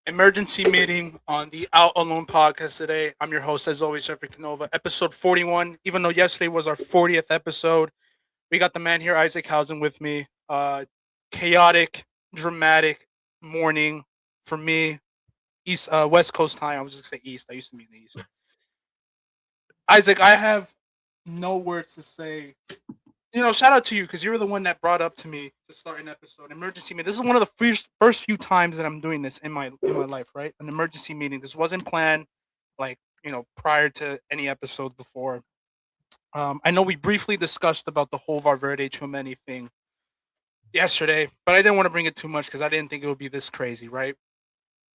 Emergency meeting on the Out Alone podcast today. I'm your host, as always, Jeffrey Canova. Episode 41. Even though yesterday was our 40th episode, we got the man here, Isaac Housen, with me. Chaotic, dramatic morning for me. West Coast time. I was just gonna say East. I used to be in the East. Isaac, I have no words to say. Shout out to you because you were the one that brought up to me to start an episode. Emergency meeting. This is one of the first few times that I'm doing this in my life, right? An emergency meeting. This wasn't planned, like prior to any episode before. I know we briefly discussed about the whole Valverde Tchouameni thing yesterday, but I didn't want to bring it too much because I didn't think it would be this crazy, right?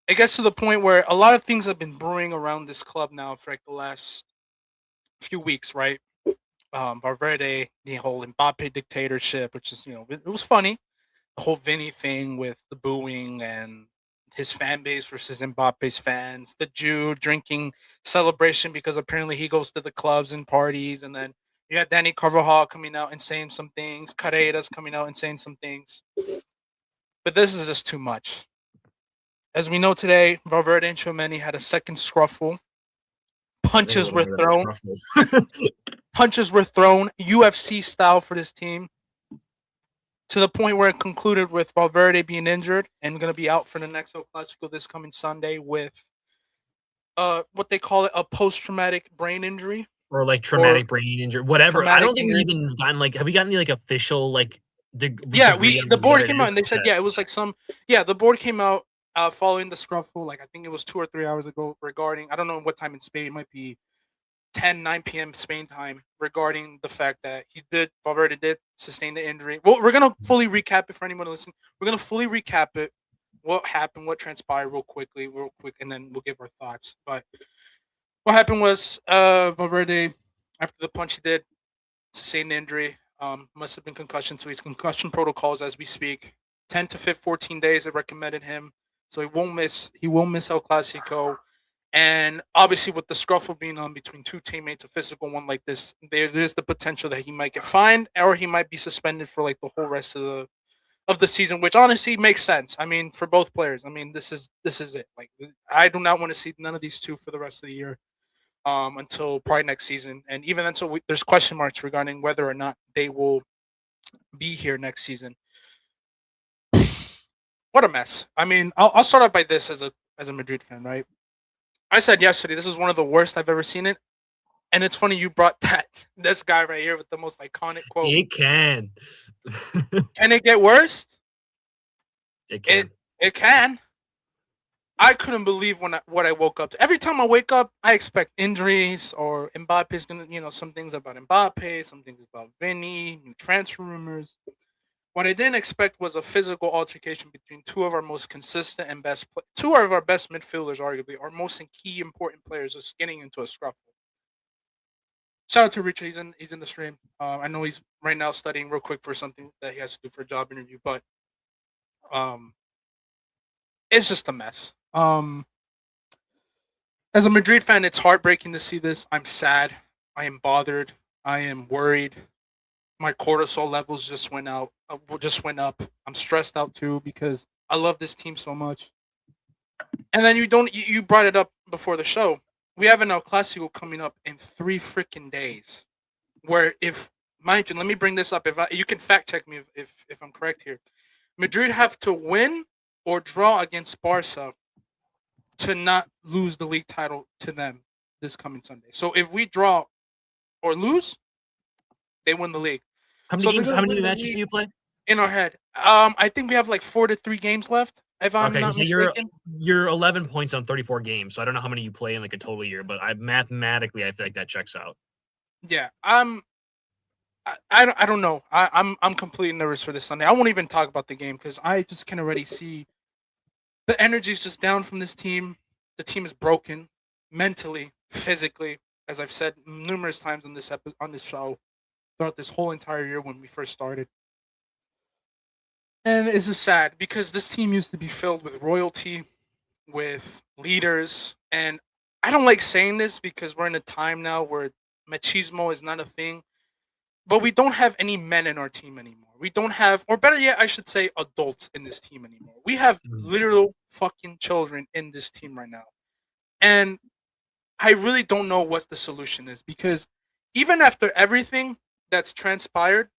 It gets to the point where a lot of things have been brewing around this club now for like the last few weeks, right? Valverde, the whole Mbappe dictatorship, which is it was funny. The whole Vinny thing with the booing and his fan base versus Mbappe's fans, the Jew drinking celebration because apparently he goes to the clubs and parties, and then you had Danny Carvajal coming out and saying some things, Carreras coming out and saying some things. But this is just too much. As we know today, Valverde and Tchouameni had a second scruffle. Punches were thrown. Punches were thrown, UFC style, for this team, to the point where it concluded with Valverde being injured and going to be out for the next El Clasico this coming Sunday with what they call it, a post-traumatic brain injury. Or like traumatic brain injury, whatever. I don't think we even gotten have we gotten any like official like the board came out and they said it was like the board came out following the scruffle, like I think it was 2 or 3 hours ago, regarding, I don't know what time in Spain, it might be 9 p.m. Spain time, regarding the fact that Valverde did sustain the injury. Well, we're gonna fully recap it for anyone to listen. We're gonna fully recap it, what happened, what transpired, real quick, and then we'll give our thoughts. But what happened was Valverde, after the punch he did, sustained the injury. Must have been concussion, so he's concussion protocols as we speak. 10 to 14 days they recommended him, so he won't miss El Clasico. And obviously, with the scruffle being on between two teammates, a physical one like this, there's the potential that he might get fined or he might be suspended for like the whole rest of the season, which honestly makes sense. I mean, for both players. I mean, this is it. Like, I do not want to see none of these two for the rest of the year, until probably next season. And even then, so there's question marks regarding whether or not they will be here next season. What a mess. I mean, I'll start out by this as a Madrid fan, right? I said yesterday this is one of the worst I've ever seen it, and it's funny you brought this guy right here with the most iconic quote. It can. Can it get worse? It can. It can. I couldn't believe what I woke up to. Every time I wake up, I expect injuries or Mbappe's gonna, some things about Mbappe, some things about Vinny, new transfer rumors. What I didn't expect was a physical altercation between two of our most consistent and two of our best midfielders, arguably our most key important players, just getting into a scruffle. Shout out to Rich, he's in the stream. I know he's right now studying real quick for something that he has to do for a job interview, but it's just a mess. As a Madrid fan, it's heartbreaking to see this. I'm sad. I am bothered. I am worried. My cortisol levels just went up. I'm stressed out too because I love this team so much. And then you brought it up before the show. We have an El Clasico coming up in 3 freaking days. Where mind you, let me bring this up. You can fact check me if I'm correct here. Madrid have to win or draw against Barca to not lose the league title to them this coming Sunday. So if we draw or lose, they win the league. How many matches do you play? In our head. I think we have like 4 to 3 games left, if I'm not mistaken. You're 11 points on 34 games, so I don't know how many you play in like a total year, but mathematically I feel like that checks out. Yeah, I don't know. I'm completely nervous for this Sunday. I won't even talk about the game because I just can already see the energy is just down from this team. The team is broken mentally, physically, as I've said numerous times on this show throughout this whole entire year when we first started. And it's just sad because this team used to be filled with royalty, with leaders, and I don't like saying this because we're in a time now where machismo is not a thing, but we don't have any men in our team anymore. We don't have, or better yet, I should say, adults in this team anymore. We have Mhm. literal fucking children in this team right now. And I really don't know what the solution is because even after everything that's transpired,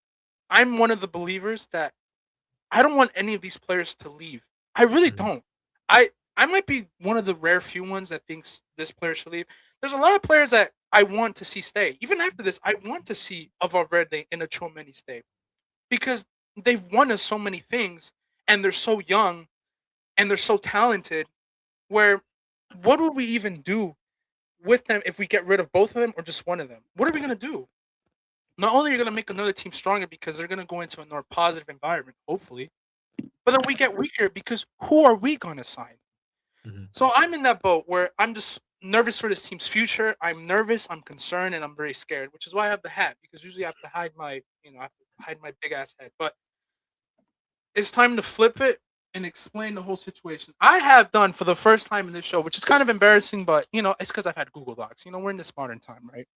I'm one of the believers that I don't want any of these players to leave. I really Mhm. don't. I might be one of the rare few ones that thinks this player should leave. There's a lot of players that I want to see stay. Even after this, I want to see a Valverde and a Tchouameni stay because they've won us so many things and they're so young and they're so talented. Where what would we even do with them if we get rid of both of them or just one of them? What are we gonna do? Not only are you gonna make another team stronger because they're gonna go into a more positive environment, hopefully, but then we get weaker because who are we gonna sign? Mhm. So I'm in that boat where I'm just nervous for this team's future. I'm nervous, I'm concerned, and I'm very scared, which is why I have the hat because usually I have to hide my, I have to hide my big ass head. But it's time to flip it and explain the whole situation. I have done for the first time in this show, which is kind of embarrassing, but it's because I've had Google Docs. We're in this modern time, right?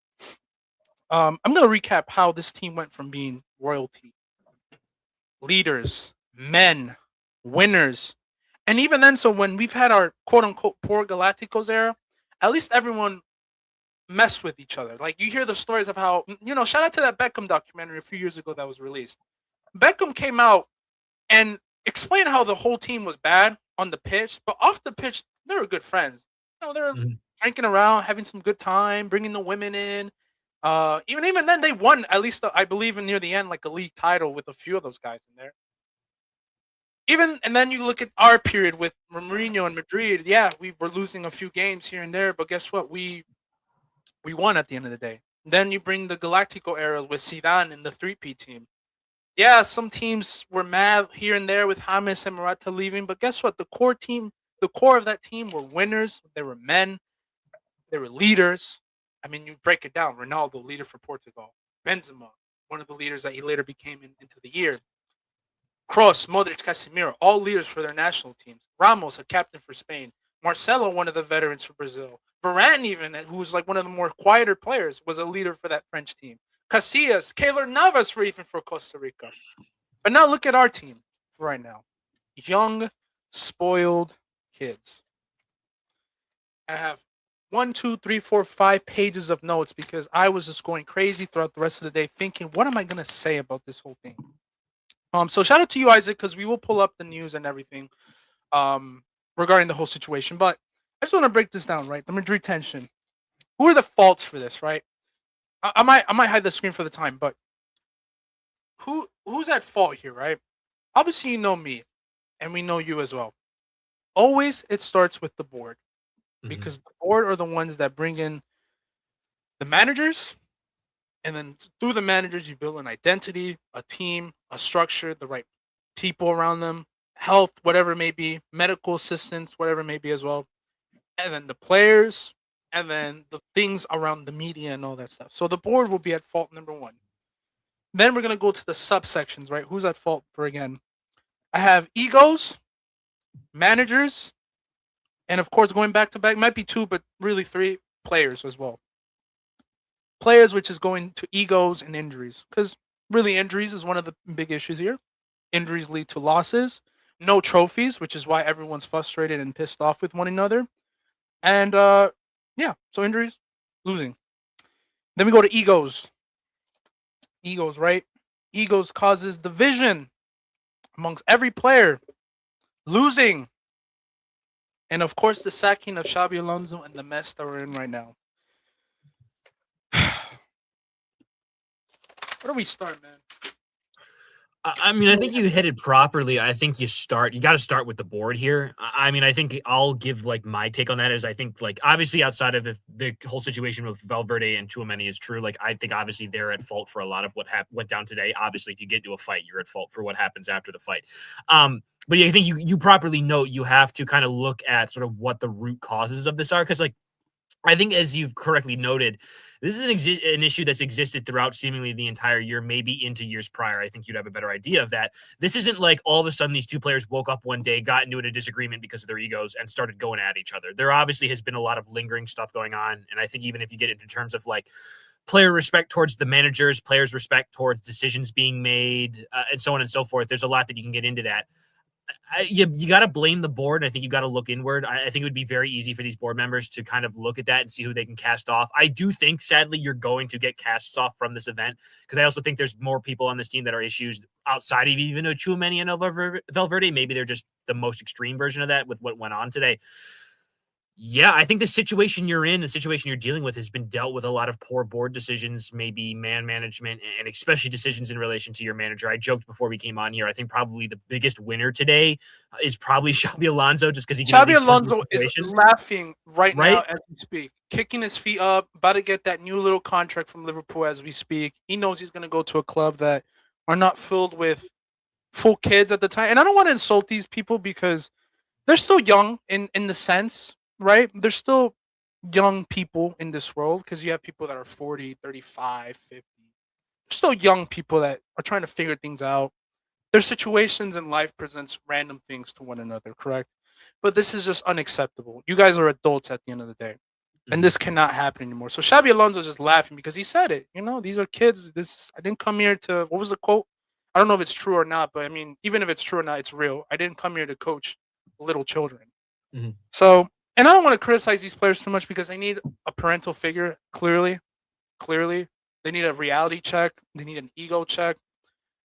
I'm gonna recap how this team went from being royalty, leaders, men, winners, and even then. So when we've had our quote unquote poor Galacticos era, at least everyone messed with each other. Like you hear the stories of how Shout out to that Beckham documentary a few years ago that was released. Beckham came out and explained how the whole team was bad on the pitch, but off the pitch they were good friends. They were Mhm. drinking around, having some good time, bringing the women in. Even then they won at least I believe in near the end like a league title with a few of those guys in there. Even and then you look at our period with Mourinho and Madrid. Yeah, we were losing a few games here and there, but guess what? We won at the end of the day. Then you bring the Galactico era with Zidane and the 3P team. Yeah, some teams were mad here and there with James and Morata leaving, but guess what? The core of that team were winners. They were men. They were leaders. I mean, you break it down. Ronaldo, leader for Portugal. Benzema, one of the leaders that he later became into the year. Kroos, Modric, Casemiro, all leaders for their national teams. Ramos, a captain for Spain. Marcelo, one of the veterans for Brazil. Varane, even, who was like one of the more quieter players, was a leader for that French team. Casillas, Keylor Navas for Costa Rica. But now look at our team right now. Young, spoiled kids. I have 1, 2, 3, 4, 5 pages of notes because I was just going crazy throughout the rest of the day thinking, what am I gonna say about this whole thing? So shout out to you, Isaac, because we will pull up the news and everything um regarding the whole situation. But I just want to break this down, right? The Madrid tension. Who are the faults for this, right? I might hide the screen for the time, but who's at fault here, right? Obviously, you know me, and we know you as well. Always, it starts with the board Mhm. because the board are the ones that bring in the managers, and then through the managers, you build an identity, a team, a structure, the right people around them, health, whatever it may be, medical assistance, whatever it may be as well, and then the players, and then the things around the media and all that stuff. So the board will be at fault number one. Then we're gonna go to the subsections, right? Who's at fault for again? I have egos, managers, and of course going back to back might be two, but really three players as well. Players, which is going to egos and injuries, because really injuries is one of the big issues here. Injuries lead to losses, no trophies, which is why everyone's frustrated and pissed off with one another. And yeah, so injuries, losing. Then we go to egos. Egos, right? Egos causes division amongst every player, losing, and of course the sacking of Xabi Alonso and the mess that we're in right now. Where do we start, man? I mean, I think you hit it properly. I think you got to start with the board here. I mean, I think I'll give like my take on that is I think like obviously outside of if the whole situation with Valverde and Tchouameni is true, like I think obviously they're at fault for a lot of what went down today. Obviously, if you get into a fight, you're at fault for what happens after the fight. But yeah, I think you properly note you have to kind of look at sort of what the root causes of this are because like I think, as you've correctly noted, this is an issue that's existed throughout seemingly the entire year, maybe into years prior. I think you'd have a better idea of that. This isn't like all of a sudden these two players woke up one day, got into a disagreement because of their egos, and started going at each other. There obviously has been a lot of lingering stuff going on. And I think even if you get into terms of like player respect towards the managers, players' respect towards decisions being made, and so on and so forth, there's a lot that you can get into that. You got to blame the board. And I think you got to look inward. I think it would be very easy for these board members to kind of look at that and see who they can cast off. I do think, sadly, you're going to get casts off from this event because I also think there's more people on this team that are issues outside of even a Tchouameni and Valverde. Maybe they're just the most extreme version of that with what went on today. Yeah, I think the situation you're in, the situation you're dealing with has been dealt with a lot of poor board decisions, maybe man management, and especially decisions in relation to your manager. I joked before we came on here. I think probably the biggest winner today is probably Xabi Alonso just because he can at Xabi least run the Alonso is situation, laughing right now right? as we speak, kicking his feet up, about to get that new little contract from Liverpool as we speak. He knows he's going to go to a club that are not filled with full kids at the time. And I don't want to insult these people because they're still young in the sense, right? They're still young people in this world because you have people that are 40, 35, 50. They're still young people that are trying to figure things out. Their situations in life presents random things to one another, correct? But this is just unacceptable. You guys are adults at the end of the day. And Mhm. this cannot happen anymore. So Xabi Alonso's just laughing because he said it. These are kids. I didn't come here to, what was the quote? I don't know if it's true or not, but I mean, even if it's true or not, it's real. I didn't come here to coach little children. Mhm. So, and I don't want to criticize these players too much because they need a parental figure. Clearly, they need a reality check. They need an ego check,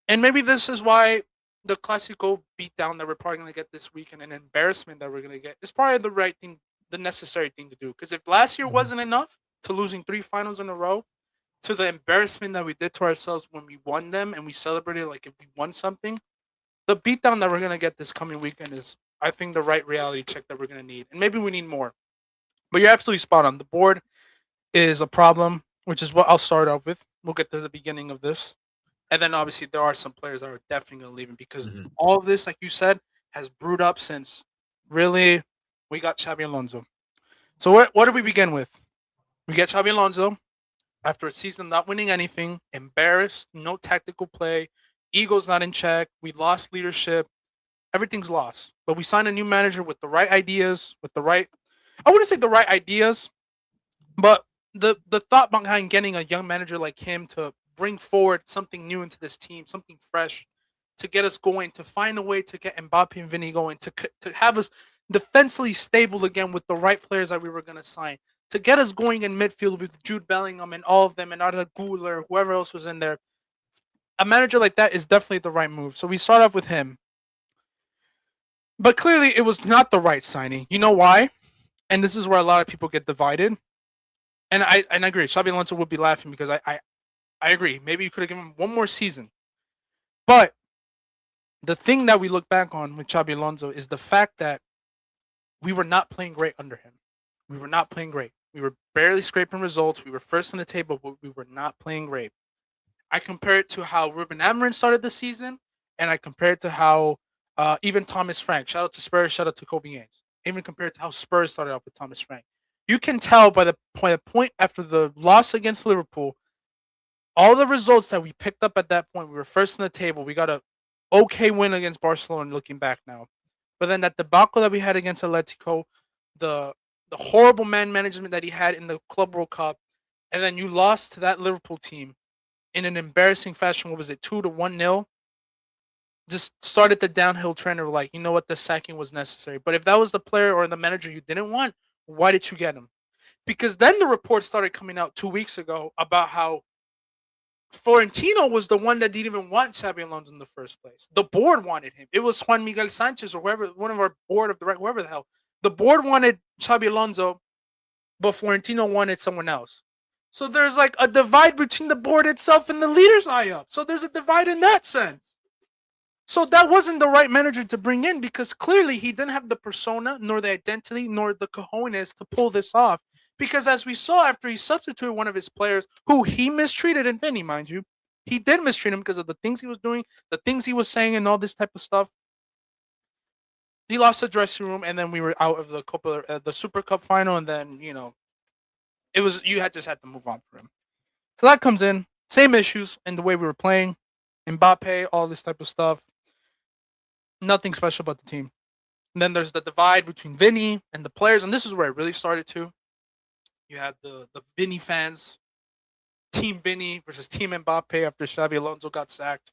and maybe this is why the Clasico beatdown that we're probably going to get this week and an embarrassment that we're going to get is probably the right thing, the necessary thing to do. Because if last year Mhm. wasn't enough to losing three finals in a row, to the embarrassment that we did to ourselves when we won them and we celebrated like if we won something, the beatdown that we're going to get this coming weekend is, I think, the right reality check that we're going to need. And maybe we need more. But you're absolutely spot on. The board is a problem, which is what I'll start off with. We'll get to the beginning of this. And then obviously there are some players that are definitely going to leave him because Mhm. all of this, like you said, has brewed up since really we got Xabi Alonso. So what do we begin with? We get Xabi Alonso after a season not winning anything, embarrassed, no tactical play, ego's not in check. We lost leadership. Everything's lost. But we signed a new manager with the right ideas, with the right, I wouldn't say the right ideas, but the thought behind getting a young manager like him to bring forward something new into this team, something fresh, to get us going, to find a way to get Mbappe and Vinny going, to have us defensively stable again with the right players that we were going to sign, to get us going in midfield with Jude Bellingham and all of them, and Arda Güler, whoever else was in there. A manager like that is definitely the right move. So we start off with him. But clearly, it was not the right signing. You know why? And this is where a lot of people get divided. And I agree. Xabi Alonso would be laughing because I agree. Maybe you could have given him one more season. But the thing that we look back on with Xabi Alonso is the fact that we were not playing great under him. We were not playing great. We were barely scraping results. We were first on the table, but we were not playing great. I compare it to how Ruben Amorim started the season, and I compare it to how even Thomas Frank. Shout out to Spurs. Shout out to Kobe Gaines. Even compared to how Spurs started off with Thomas Frank, you can tell by the point after the loss against Liverpool, all the results that we picked up at that point. We were first in the table. We got a okay win against Barcelona. Looking back now, but then that debacle that we had against Atletico, the the horrible man management that he had in the Club World Cup, and then you lost to that Liverpool team in an embarrassing fashion. What was it, 2-1-0? Just started the downhill trend of like, you know what, the sacking was necessary. But if that was the player or the manager you didn't want, why did you get him? Because then the reports started coming out 2 weeks ago about how Florentino was the one that didn't even want Xabi Alonso in the first place. The board wanted him. It was Juan Miguel Sanchez or whoever, one of our board of directors, whoever the hell. The board wanted Xabi Alonso, but Florentino wanted someone else. So there's like a divide between the board itself and the leaders high up. So there's a divide in that sense. So that wasn't the right manager to bring in because clearly he didn't have the persona, nor the identity, nor the cojones to pull this off. Because as we saw after he substituted one of his players, who he mistreated in Vinny, mind you, he did mistreat him because of the things he was doing, the things he was saying, and all this type of stuff. He lost the dressing room, and then we were out of the Super Cup final, and then You just had to move on for him. So that comes in. Same issues in the way we were playing. Mbappe, all this type of stuff. Nothing special about the team. And then there's the divide between Vinny and the players, and this is where it really started too. You had the Vinny fans, Team Vinny versus Team Mbappe after Xabi Alonso got sacked.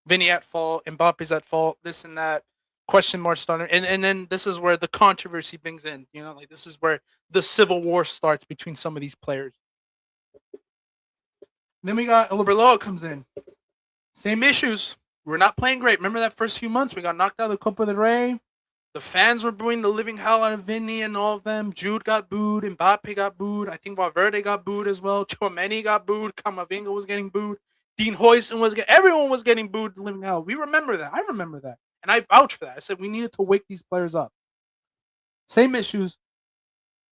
Vinny at fault, Mbappe's at fault, this and that. Question mark starter. And then this is where the controversy brings in. Like this is where the civil war starts between some of these players. Then we got Arbeloa comes in. Same issues. We're not playing great. Remember that first few months? We got knocked out of the Copa del Rey. The fans were booing the living hell out of Vinny and all of them. Jude got booed. Mbappe got booed. I think Valverde got booed as well. Tchouameni got booed. Camavinga was getting booed. Dean Huijsen everyone was getting booed. The living hell. We remember that. I remember that. And I vouch for that. I said we needed to wake these players up. Same issues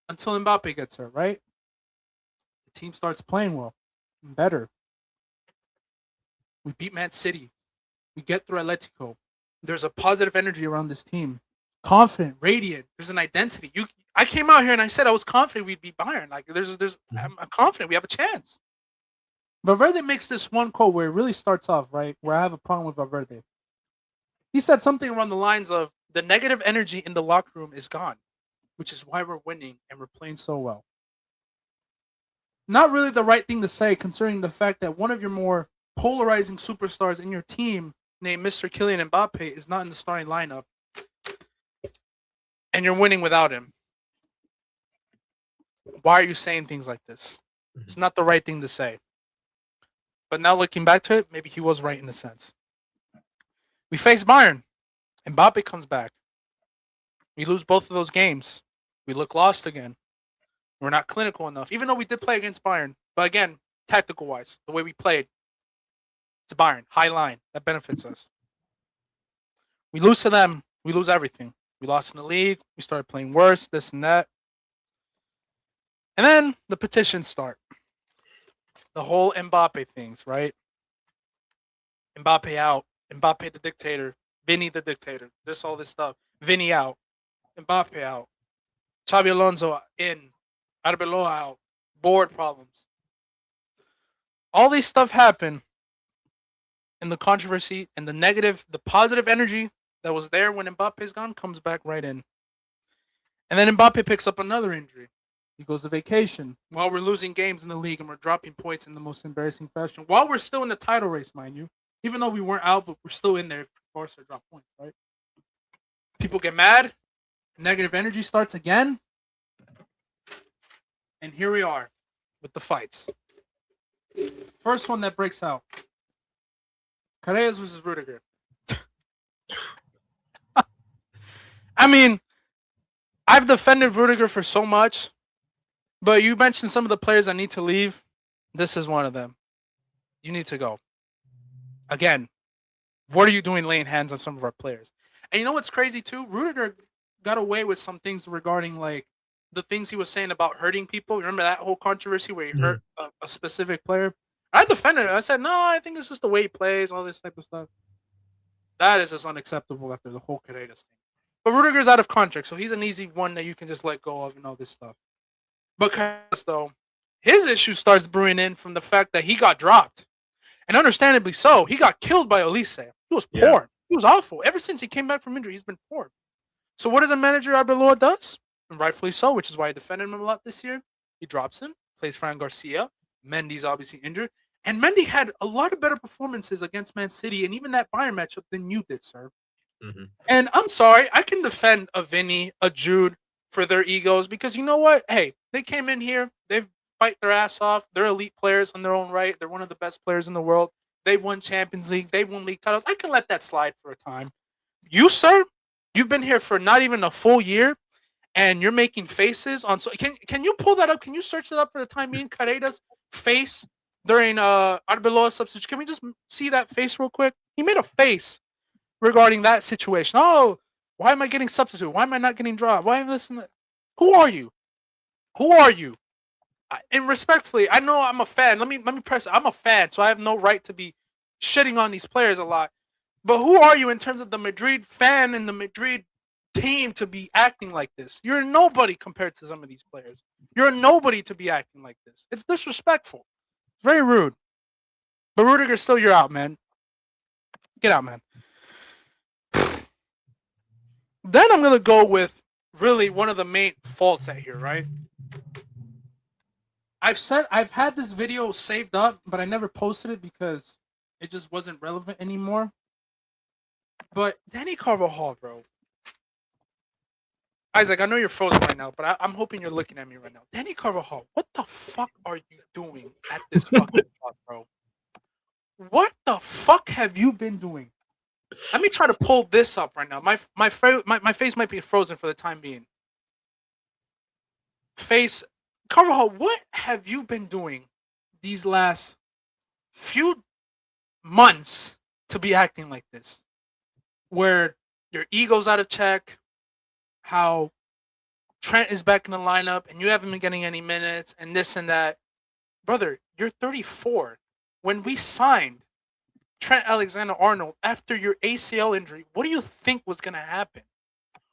until Mbappe gets hurt, right? The team starts playing well. Better. We beat Man City. We get through Atletico. There's a positive energy around this team. Confident, radiant. There's an identity. I came out here and I said I was confident we'd beat Bayern. Like I'm confident we have a chance. Valverde makes this one quote where it really starts off, right? Where I have a problem with Valverde. He said something around the lines of the negative energy in the locker room is gone, which is why we're winning and we're playing so well. Not really the right thing to say, considering the fact that one of your more polarizing superstars in your team, named Mr. Kylian Mbappe, is not in the starting lineup. And you're winning without him. Why are you saying things like this? It's not the right thing to say. But now looking back to it, maybe he was right in a sense. We face Bayern. Mbappe comes back. We lose both of those games. We look lost again. We're not clinical enough, even though we did play against Bayern. But again, tactical-wise, the way we played, it's Bayern, high line. That benefits us. We lose to them. We lose everything. We lost in the league. We started playing worse, this and that. And then the petitions start. The whole Mbappe things, right? Mbappe out. Mbappe the dictator. Vinny the dictator. All this stuff. Vinny out. Mbappe out. Xabi Alonso in. Arbeloa out. Board problems. All these stuff happen. And the controversy and the positive energy that was there when Mbappe's gone comes back right in. And then Mbappe picks up another injury. He goes to vacation while we're losing games in the league and we're dropping points in the most embarrassing fashion. While we're still in the title race, mind you. Even though we weren't out, but we're still in there. Of course, they drop points, right? People get mad. Negative energy starts again. And here we are with the fights. First one that breaks out. Carreras versus Rudiger. I mean, I've defended Rudiger for so much, but you mentioned some of the players that need to leave. This is one of them. You need to go. Again, what are you doing laying hands on some of our players? And you know what's crazy too? Rudiger got away with some things regarding like the things he was saying about hurting people. Remember that whole controversy where he hurt a specific player? I defended it. I said, no, I think it's just the way he plays, all this type of stuff. That is just unacceptable after the whole Carreras thing. But Rudiger's out of contract, so he's an easy one that you can just let go of and all this stuff. But Carreras, though, his issue starts brewing in from the fact that he got dropped. And understandably so. He got killed by Olise. He was poor. Yeah. He was awful. Ever since he came back from injury, he's been poor. So what does a manager Arbeloa does? And rightfully so, which is why I defended him a lot this year. He drops him, plays Fran Garcia. Mendy's obviously injured. And Mendy had a lot of better performances against Man City and even that Bayern matchup than you did, sir. Mm-hmm. And I'm sorry, I can defend a Vinny, a Jude for their egos because you know what? Hey, they came in here. They've fight their ass off. They're elite players in their own right. They're one of the best players in the world. They've won Champions League. They've won league titles. I can let that slide for a time. You, sir, you've been here for not even a full year, and you're making faces on. So can you pull that up? Can you search it up for the time being? Carreras' face during Arbeloa's substitution. Can we just see that face real quick? He made a face regarding that situation. Oh, why am I getting substituted? Why am I not getting dropped? Why am I listening? Who are you? Who are you? And respectfully, I know I'm a fan. Let me press it. I'm a fan, so I have no right to be shitting on these players a lot. But who are you in terms of the Madrid fan and the Madrid team to be acting like this. You're nobody compared to some of these players. You're nobody to be acting like this. It's disrespectful. Very rude. But Rudiger, still you're out, man. Get out, man. Then I'm gonna go with really one of the main faults at here, right? I've had this video saved up, but I never posted it because it just wasn't relevant anymore. But Danny Carvajal, bro. Isaac, I know you're frozen right now, but I'm hoping you're looking at me right now. Danny Carvajal, what the fuck are you doing at this fucking spot, bro? What the fuck have you been doing? Let me try to pull this up right now. My face might be frozen for the time being. Face Carvajal, what have you been doing these last few months to be acting like this? Where your ego's out of check, how Trent is back in the lineup and you haven't been getting any minutes and this and that. Brother, you're 34. When we signed Trent Alexander-Arnold after your ACL injury, what do you think was going to happen?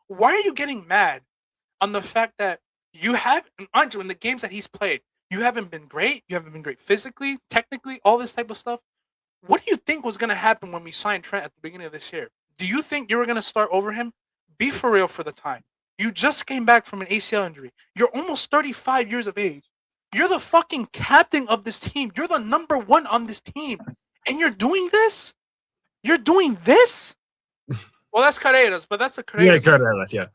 Why are you getting mad on the fact that you have, mind you, in the games that he's played, you haven't been great. You haven't been great physically, technically, all this type of stuff. What do you think was going to happen when we signed Trent at the beginning of this year? Do you think you were going to start over him? Be for real for the time. You just came back from an ACL injury. You're almost 35 years of age. You're the fucking captain of this team. You're the number one on this team. And you're doing this? You're doing this? Well, that's Carreras, but that's a Carreras. Yeah, Carreras, yeah.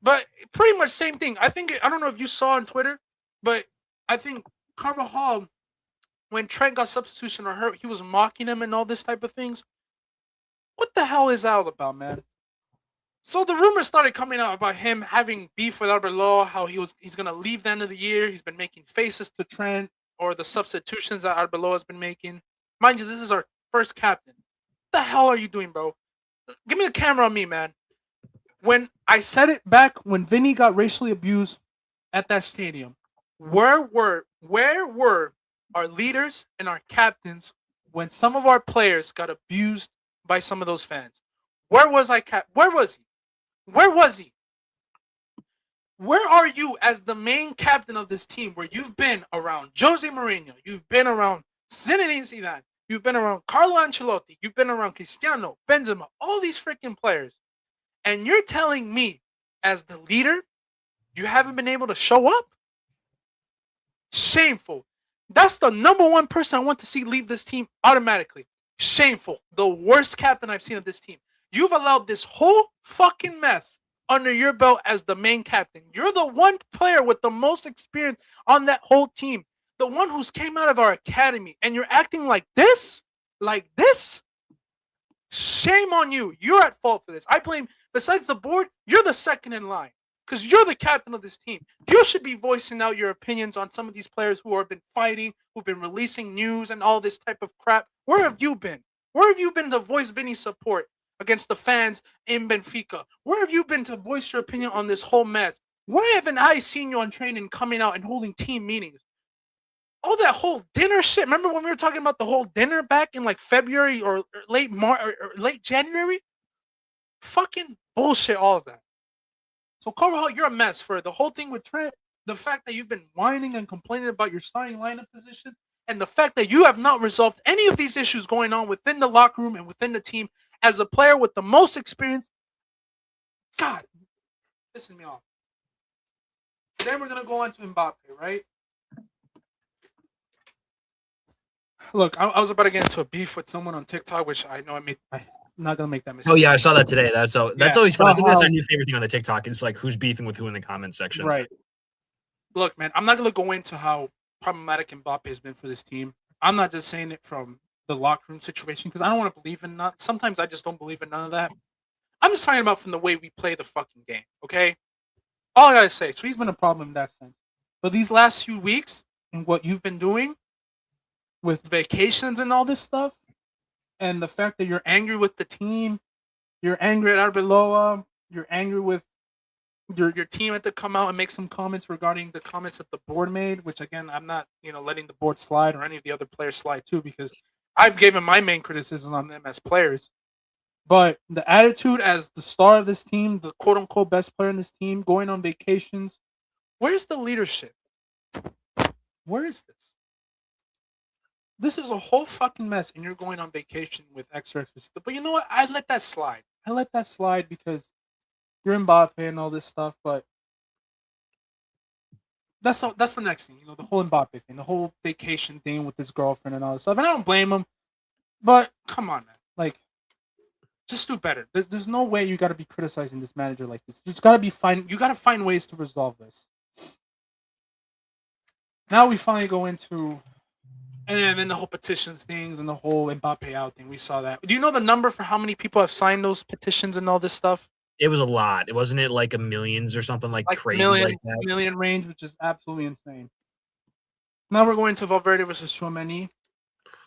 But pretty much same thing. I don't know if you saw on Twitter, but I think Carvajal, when Trent got substitution or hurt, he was mocking him and all this type of things. What the hell is that all about, man? So the rumors started coming out about him having beef with Arbeloa, how he's gonna leave the end of the year. He's been making faces to Trent or the substitutions that Arbeloa has been making. Mind you, this is our first captain. What the hell are you doing, bro? Give me the camera on me, man. When I said it back when Vinny got racially abused at that stadium, where were our leaders and our captains when some of our players got abused by some of those fans? Where was I? Where was he? Where was he? Where are you as the main captain of this team where you've been around Jose Mourinho, you've been around Zinedine Zidane, you've been around Carlo Ancelotti, you've been around Cristiano, Benzema, all these freaking players, and you're telling me as the leader you haven't been able to show up? Shameful. That's the number one person I want to see leave this team automatically. Shameful. The worst captain I've seen of this team. You've allowed this whole fucking mess under your belt as the main captain. You're the one player with the most experience on that whole team. The one who's came out of our academy. And you're acting like this? Like this? Shame on you. You're at fault for this. I blame, besides the board, you're the second in line. Because you're the captain of this team. You should be voicing out your opinions on some of these players who have been fighting, who've been releasing news and all this type of crap. Where have you been? Where have you been to voice Vinny's support against the fans in Benfica? Where have you been to voice your opinion on this whole mess? Why haven't I seen you on training coming out and holding team meetings? All that whole dinner shit. Remember when we were talking about the whole dinner back in like February or late March or late January? Fucking bullshit, all of that. So Carvajal, you're a mess for the whole thing with Trent. The fact that you've been whining and complaining about your starting lineup position, and the fact that you have not resolved any of these issues going on within the locker room and within the team as a player with the most experience. God, pissing me off. Then we're gonna go on to Mbappe, right? Look, I was about to get into a beef with someone on TikTok, which I know I'm not gonna make that mistake. Oh yeah, I saw that today. That's always fun. I think that's our new favorite thing on the TikTok. It's like who's beefing with who in the comment section. Right. Look, man, I'm not gonna go into how problematic Mbappe has been for this team. I'm not just saying it from the locker room situation because I don't want to believe in none. Sometimes I just don't believe in none of that. I'm just talking about from the way we play the fucking game. Okay. All I gotta say. So he's been a problem in that sense. But these last few weeks and what you've been doing with vacations and all this stuff, and the fact that you're angry with the team, you're angry at Arbeloa, you're angry with your team had to come out and make some comments regarding the comments that the board made, which again, I'm not, letting the board slide or any of the other players slide too, because I've given my main criticism on them as players. But the attitude as the star of this team, the quote unquote best player in this team, going on vacations, where's the leadership? Where is this? This is a whole fucking mess, and you're going on vacation with X. But you know what? I let that slide. I let that slide because you're Mbappe and all this stuff. But that's the next thing. You know, the whole Mbappe thing, the whole vacation thing with his girlfriend and all this stuff. And I don't blame him. But come on, man. Like, just do better. There's no way you got to be criticizing this manager like this. There's got to be you got to find ways to resolve this. Now we finally go into, and then the whole petitions things and the whole Mbappe out thing. We saw that. Do you know the number for how many people have signed those petitions and all this stuff? It was a lot. It wasn't it like a millions or something like crazy like that? Million range, which is absolutely insane. Now we're going to Valverde versus Tchouameni.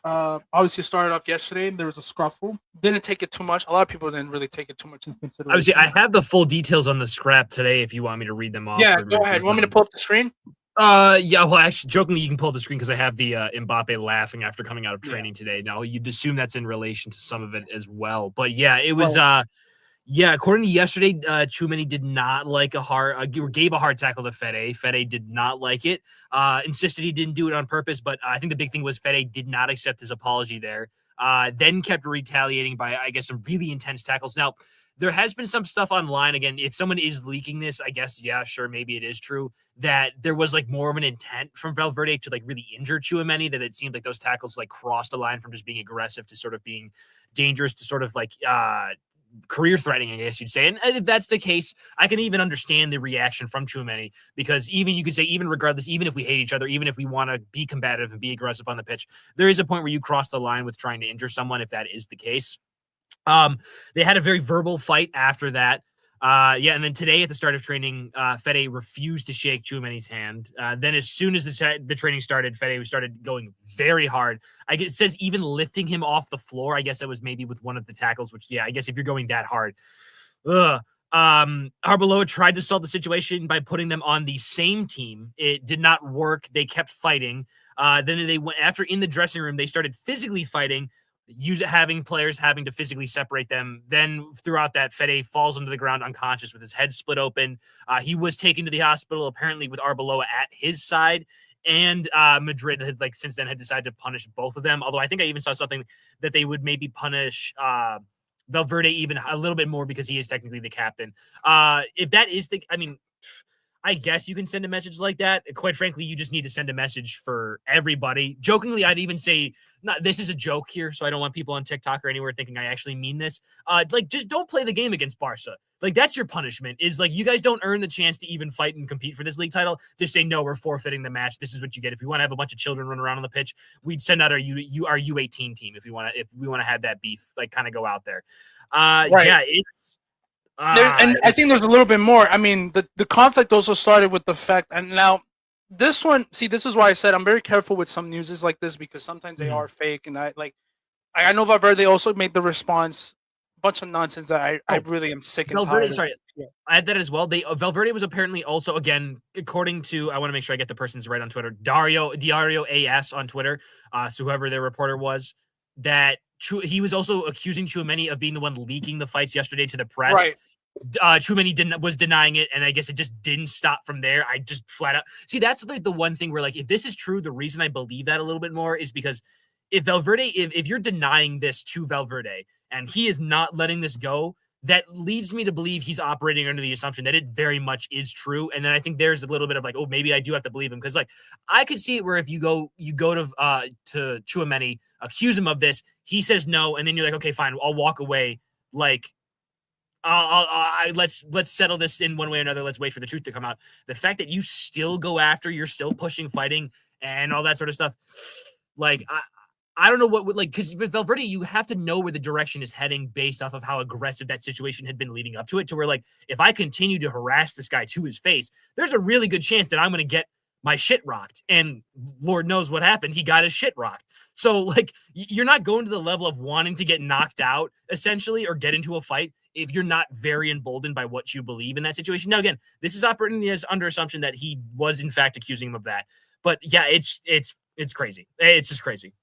Obviously, it started off yesterday. There was a scruffle. Didn't take it too much. A lot of people didn't really take it too much into consideration. Obviously, I have the full details on the scrap today. If you want me to read them off. Yeah, go ahead. You want me to pull up the screen? Yeah. Well, actually, jokingly, you can pull up the screen because I have the Mbappe laughing after coming out of training today. Now, you'd assume that's in relation to some of it as well, but yeah, it was. Yeah, according to yesterday, Tchouameni did not like gave a hard tackle to Fede. Fede did not like it. Insisted he didn't do it on purpose, but I think the big thing was Fede did not accept his apology there. Then kept retaliating by, I guess, some really intense tackles. Now, there has been some stuff online. Again, if someone is leaking this, I guess, yeah, sure, maybe it is true that there was like more of an intent from Valverde to like really injure Tchouameni, that it seemed like those tackles like crossed the line from just being aggressive to sort of being dangerous to sort of like career threatening, I guess you'd say. And if that's the case, I can even understand the reaction from Tchouameni, because even you could say, even regardless, even if we hate each other, even if we want to be combative and be aggressive on the pitch, there is a point where you cross the line with trying to injure someone if that is the case. They had a very verbal fight after that. Yeah, and then today at the start of training, Fede refused to shake Tchouameni's hand. Then as soon as the training started, Fede started going very hard. I guess it says even lifting him off the floor. I guess that was maybe with one of the tackles, which, yeah, I guess if you're going that hard. Arbeloa tried to solve the situation by putting them on the same team. It did not work. They kept fighting. Then they went after in the dressing room, they started physically fighting, having players having to physically separate them. Then throughout that, Fede falls onto the ground unconscious with his head split open. He was taken to the hospital, apparently with Arbeloa at his side. And Madrid had since then had decided to punish both of them. Although I think I even saw something that they would maybe punish Valverde even a little bit more because he is technically the captain. If that is I guess you can send a message like that. Quite frankly, you just need to send a message for everybody. Jokingly, I'd even say, this is a joke here, so I don't want people on TikTok or anywhere thinking I actually mean this. Just don't play the game against Barca. That's your punishment. Is you guys don't earn the chance to even fight and compete for this league title. Just say, no, we're forfeiting the match. This is what you get. If we want to have a bunch of children run around on the pitch, we'd send out our U18 team if we want to have that beef, kind of go out there. Right. Yeah, it's. And I think there's a little bit more. I mean, the conflict also started with the fact, and now this one, this is why I said I'm very careful with some newses like this, because sometimes they are fake, and I know Valverde also made the response, a bunch of nonsense that I really am sick and tired of. Sorry, I had that as well. Valverde was apparently also, again, according to, I want to make sure I get the person's right on Twitter, Diario AS on Twitter, so whoever their reporter was, that he was also accusing Tchouameni of being the one leaking the fights yesterday to the press. Right. Tchouameni was denying it, and I guess it just didn't stop from there. I just flat out see that's the one thing where if this is true, the reason I believe that a little bit more is because if Valverde, if you're denying this to Valverde and he is not letting this go, that leads me to believe he's operating under the assumption that it very much is true. And then I think there's a little bit of oh, maybe I do have to believe him, because I could see it where if you go to Tchouameni, accuse him of this, he says no, and then you're okay, fine, I'll walk away. Let's settle this in one way or another. Let's wait for the truth to come out. The fact that you still go after, you're still pushing, fighting, and all that sort of stuff. I don't know what would because with Valverde, you have to know where the direction is heading based off of how aggressive that situation had been leading up to it. To where if I continue to harass this guy to his face, there's a really good chance that I'm going to get my shit rocked. And Lord knows what happened. He got his shit rocked. So you're not going to the level of wanting to get knocked out essentially or get into a fight if you're not very emboldened by what you believe in that situation. Now, again, this is operating as under assumption that he was in fact accusing him of that. But yeah, it's crazy. It's just crazy.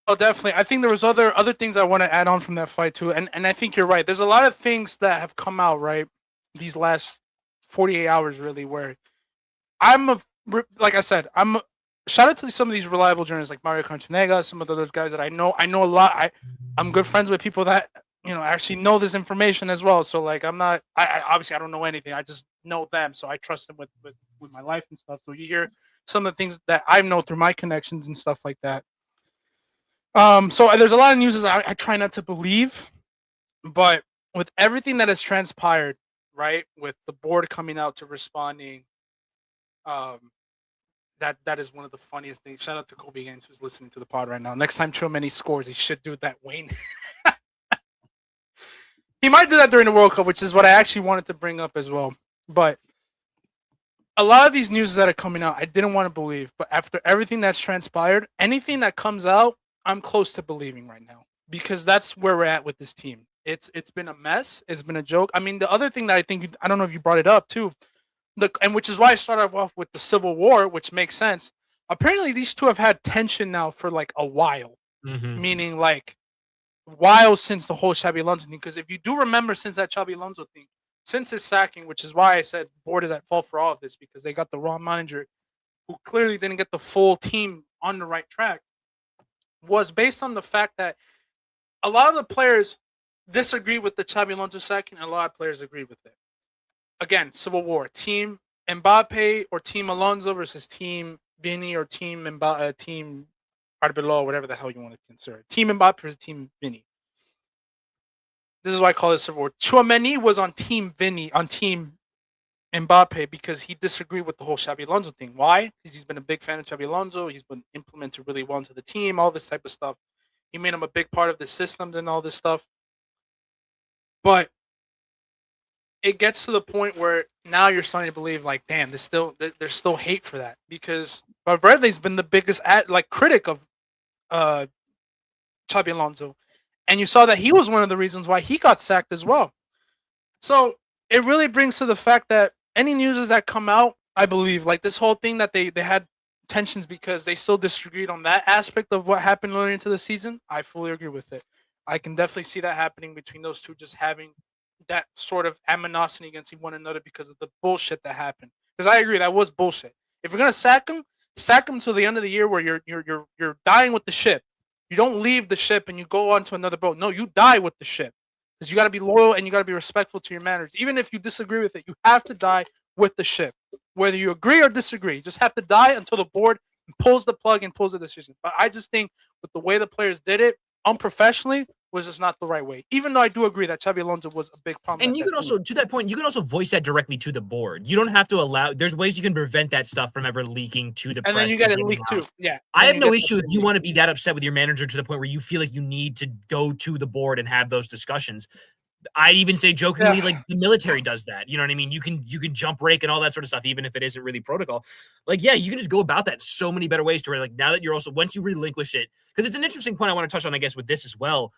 Oh, definitely. I think there was other things I want to add on from that fight too, and I think you're right. There's a lot of things that have come out right these last 48 hours, really, where I'm a like I said, shout out to some of these reliable journalists like Mario Cantanega, some of those guys that I know. I know a lot. I'm good friends with people that actually know this information as well. So like I'm not. I obviously I don't know anything. I just know them, so I trust them with my life and stuff. So you hear some of the things that I know through my connections and stuff like that. So there's a lot of news I try not to believe, but with everything that has transpired, right, with the board coming out to responding, um, that is one of the funniest things. Shout out to Kobe Gaines who's listening to the pod right now. Next time Tchouameni scores, he should do that. Wayne, he might do that during the World Cup, which is what I actually wanted to bring up as well. But a lot of these news that are coming out, I didn't want to believe, but after everything that's transpired, anything that comes out, I'm close to believing right now because that's where we're at with this team. It's been a mess. It's been a joke. I mean, the other thing that I don't know if you brought it up too, and which is why I started off with the Civil War, which makes sense. Apparently, these two have had tension now for like a while, Mm-hmm. meaning like while since the whole Xabi Alonso thing. Because if you do remember, since that Xabi Alonso thing, since his sacking, which is why I said the board is at fault for all of this because they got the wrong manager who clearly didn't get the full team on the right track, was based on the fact that a lot of the players disagree with the Xabi Alonso sacking, and a lot of players agree with it. Again, Civil War, Team Mbappe or Team Alonso versus Team Vinny or Team Team Arbeloa, whatever the hell you want to consider. Team Mbappe versus Team Vinny. This is why I call it Civil War. Tchouameni was on Team Vinny, on Team Mbappe because he disagreed with the whole Xabi Alonso thing. Why? Because he's been a big fan of Xabi Alonso. He's been implemented really well into the team, all this type of stuff. He made him a big part of the system and all this stuff. But it gets to the point where now you're starting to believe, like, damn, there's still hate for that because Valverde's been the biggest critic of uh Xabi Alonso, and you saw that he was one of the reasons why he got sacked as well. So it really brings to the fact that any news that come out, I believe, like this whole thing that they had tensions because they still disagreed on that aspect of what happened earlier into the season. I fully agree with it. I can definitely see that happening between those two, just having that sort of animosity against one another because of the bullshit that happened. Because I agree, that was bullshit. If you're gonna sack him till the end of the year where you're dying with the ship. You don't leave the ship and you go on to another boat. No, you die with the ship because you got to be loyal and you got to be respectful to your managers. Even if you disagree with it, you have to die with the ship. Whether you agree or disagree, you just have to die until the board pulls the plug and pulls the decision. But I just think with the way the players did it, unprofessionally, was just not the right way. Even though I do agree that Xabi Alonso was a big problem. And you can also, to that point, you can also voice that directly to the board. You don't have to allow. There's ways you can prevent that stuff from ever leaking to the press. And then you get it leaked too. Yeah. I have no issue if you want to be that upset with your manager to the point where you feel like you need to go to the board and have those discussions. I'd even say jokingly, like the military does that. You know what I mean? You can jump break and all that sort of stuff, even if it isn't really protocol. Like, yeah, you can just go about that in so many better ways to where, like, now that you're also, once you relinquish it, because it's an interesting point I want to touch on, I guess, with this as well.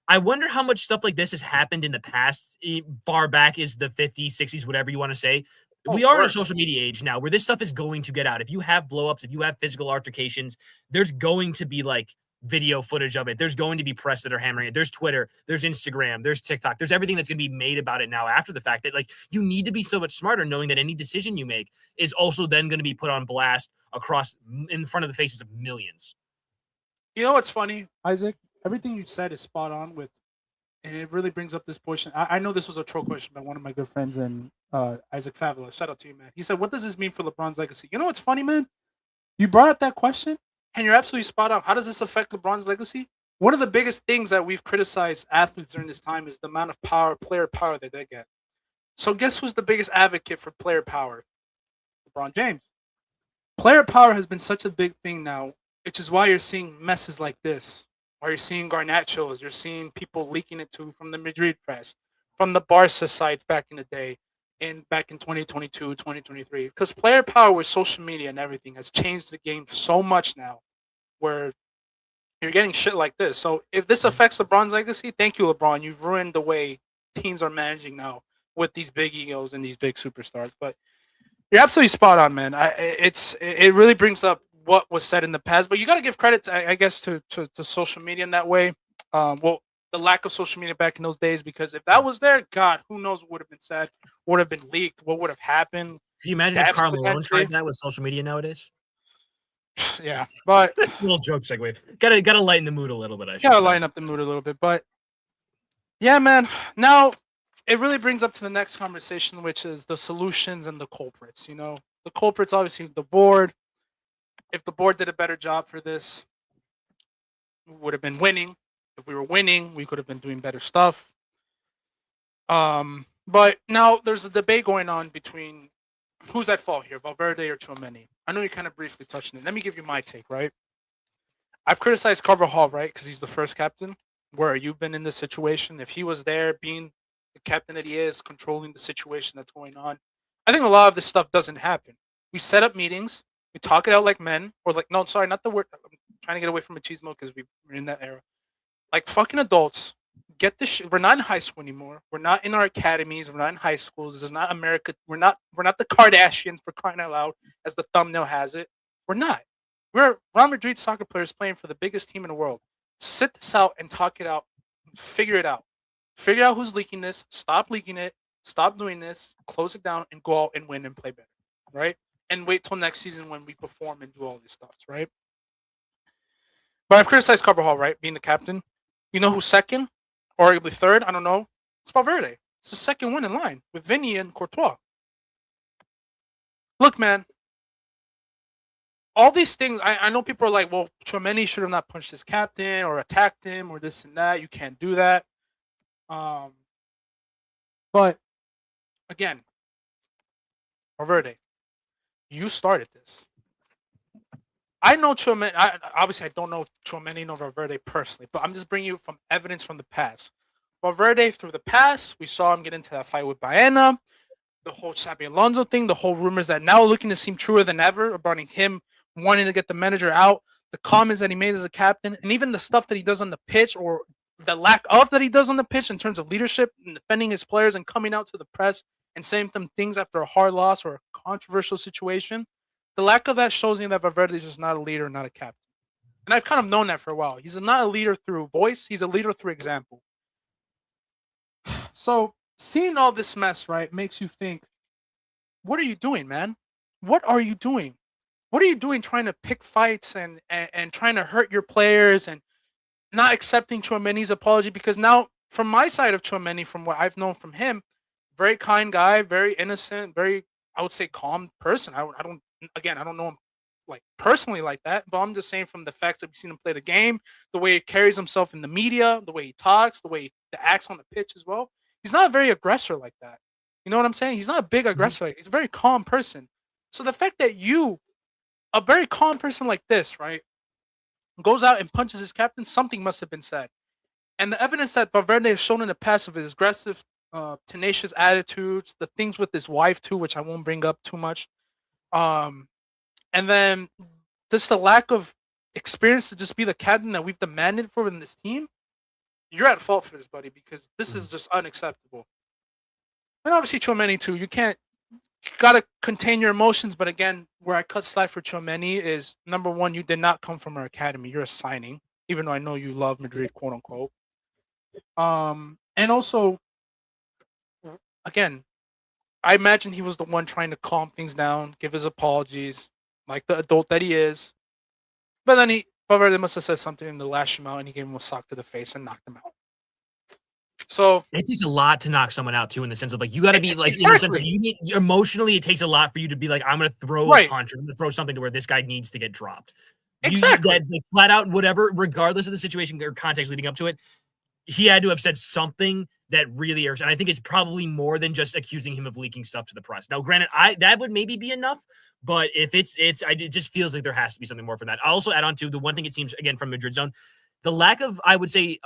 I wonder how much stuff like this has happened in the past, far back as the 50s, 60s, whatever you want to say. We are in a social media age now where this stuff is going to get out. If you have blowups, if you have physical altercations, there's going to be like video footage of it. There's going to be press that are hammering it. There's Twitter, there's Instagram, there's TikTok, there's everything that's going to be made about it now after the fact that like you need to be so much smarter knowing that any decision you make is also then going to be put on blast across in front of the faces of millions. You know what's funny, Isaac? Everything you said is spot on with, and it really brings up this portion. I know this was a troll question by one of my good friends and Isaac Favela. Shout out to you, man. He said, "What does this mean for LeBron's legacy?" You know what's funny, man? You brought up that question, and you're absolutely spot on. How does this affect LeBron's legacy? One of the biggest things that we've criticized athletes during this time is the amount of power, player power that they get. So guess who's the biggest advocate for player power? LeBron James. Player power has been such a big thing now, which is why you're seeing messes like this. Why you're seeing Garnachos, you're seeing people leaking it to from the Madrid press, from the Barca sites back in the day, back in 2022, 2023. Because player power with social media and everything has changed the game so much now, where you're getting shit like this. So if this affects LeBron's legacy, thank you, LeBron. You've ruined the way teams are managing now with these big egos and these big superstars. But you're absolutely spot on, man. It really brings up what was said in the past. But you got to give credit, I guess, to social media in that way. Well, the lack of social media back in those days, because if that was there, God, who knows what would have been said, would have been leaked, what would have happened, Can you imagine if deaths Karl Malone potentially. tried that with social media nowadays? Yeah, but That's a little joke segue. Gotta lighten the mood a little bit, I should gotta say. line up the mood a little bit. But yeah, man. Now it really brings up to the next conversation, which is the solutions and the culprits. The culprits, obviously, the board. If the board did a better job for this, we would have been winning. If we were winning, we could have been doing better stuff. But now there's a debate going on between who's at fault here, Valverde or Tchouameni. I know you kind of briefly touched on it. Let me give you my take, right? I've criticized Carvajal, right, because he's the first captain. Where you've been in this situation, if he was there, being the captain that he is, controlling the situation that's going on, I think a lot of this stuff doesn't happen. We set up meetings, we talk it out like men, or like, no, sorry, not the word. I'm trying to get away from machismo because we're in that era. Like fucking adults, get this shit. We're not in high school anymore. We're not in our academies. We're not in high schools. This is not America. We're not the Kardashians, for crying out loud, as the thumbnail has it. We're not. We're Real Madrid soccer players playing for the biggest team in the world. Sit this out and talk it out. Figure it out. Figure out who's leaking this. Stop leaking it. Stop doing this. Close it down and go out and win and play better. Right? And wait till next season when we perform and do all these stuff. Right? But I've criticized Carvajal, right? Being the captain. You know who's second? Or arguably third? I don't know. It's Valverde. It's the second one in line with Vinny and Courtois. Look, man, all these things, I know people are like, well, Tchouameni should have not punched his captain or attacked him or this and that. You can't do that. Um, but again, Valverde, you started this. I know Tchouameni. Obviously, I don't know Tchouameni nor Valverde personally, but I'm just bringing you from evidence from the past. Valverde, through the past, we saw him get into that fight with Baena, the whole Xabi Alonso thing, the whole rumors that now looking to seem truer than ever about him wanting to get the manager out, the comments that he made as a captain, and even the stuff that he does on the pitch or the lack of that he does on the pitch in terms of leadership and defending his players and coming out to the press and saying some things after a hard loss or a controversial situation. The lack of that shows me that Valverde is just not a leader, not a captain. And I've kind of known that for a while. He's not a leader through voice, he's a leader through example. So seeing all this mess, right, makes you think, what are you doing, man? What are you doing? What are you doing trying to pick fights and trying to hurt your players and not accepting Tchouameni's apology? Because now, from my side of Tchouameni, from what I've known from him, very kind guy, very innocent, very, I would say, calm person. I don't, again, I don't know him like personally like that, but I'm just saying from the facts that we've seen him play the game, the way he carries himself in the media, the way he talks, the way he acts on the pitch as well. He's not a very aggressor like that. You know what I'm saying? He's not a big aggressor. He's a very calm person. So the fact that you, a very calm person like this, right, goes out and punches his captain, something must have been said. And the evidence that Valverde has shown in the past of his aggressive, tenacious attitudes, the things with his wife too, which I won't bring up too much, um, and then just the lack of experience to just be the captain that we've demanded for in this team. You're at fault for this, buddy, because this is just unacceptable. And obviously, Tchouameni too. You can't, you gotta contain your emotions. But again, where I cut slack for Tchouameni is number one, you did not come from our academy. You're a signing, even though I know you love Madrid, quote unquote. And also, again, I imagine he was the one trying to calm things down, give his apologies, like the adult that he is. But then Valverde must have said something to lash him out, and he gave him a sock to the face and knocked him out. So it takes a lot to knock someone out too, in the sense of like you got to be like exactly. in the sense of you need emotionally. It takes a lot for you to be like, I'm going to throw a punch, or I'm going to throw something to where this guy needs to get dropped. Exactly. That like, flat out, whatever, regardless of the situation or context leading up to it, he had to have said something that really irks. And I think it's probably more than just accusing him of leaking stuff to the press. Now, granted, that would maybe be enough, but if it just feels like there has to be something more for that. I'll also add on to the one thing it seems, again, from Madrid zone, the lack of, I would say,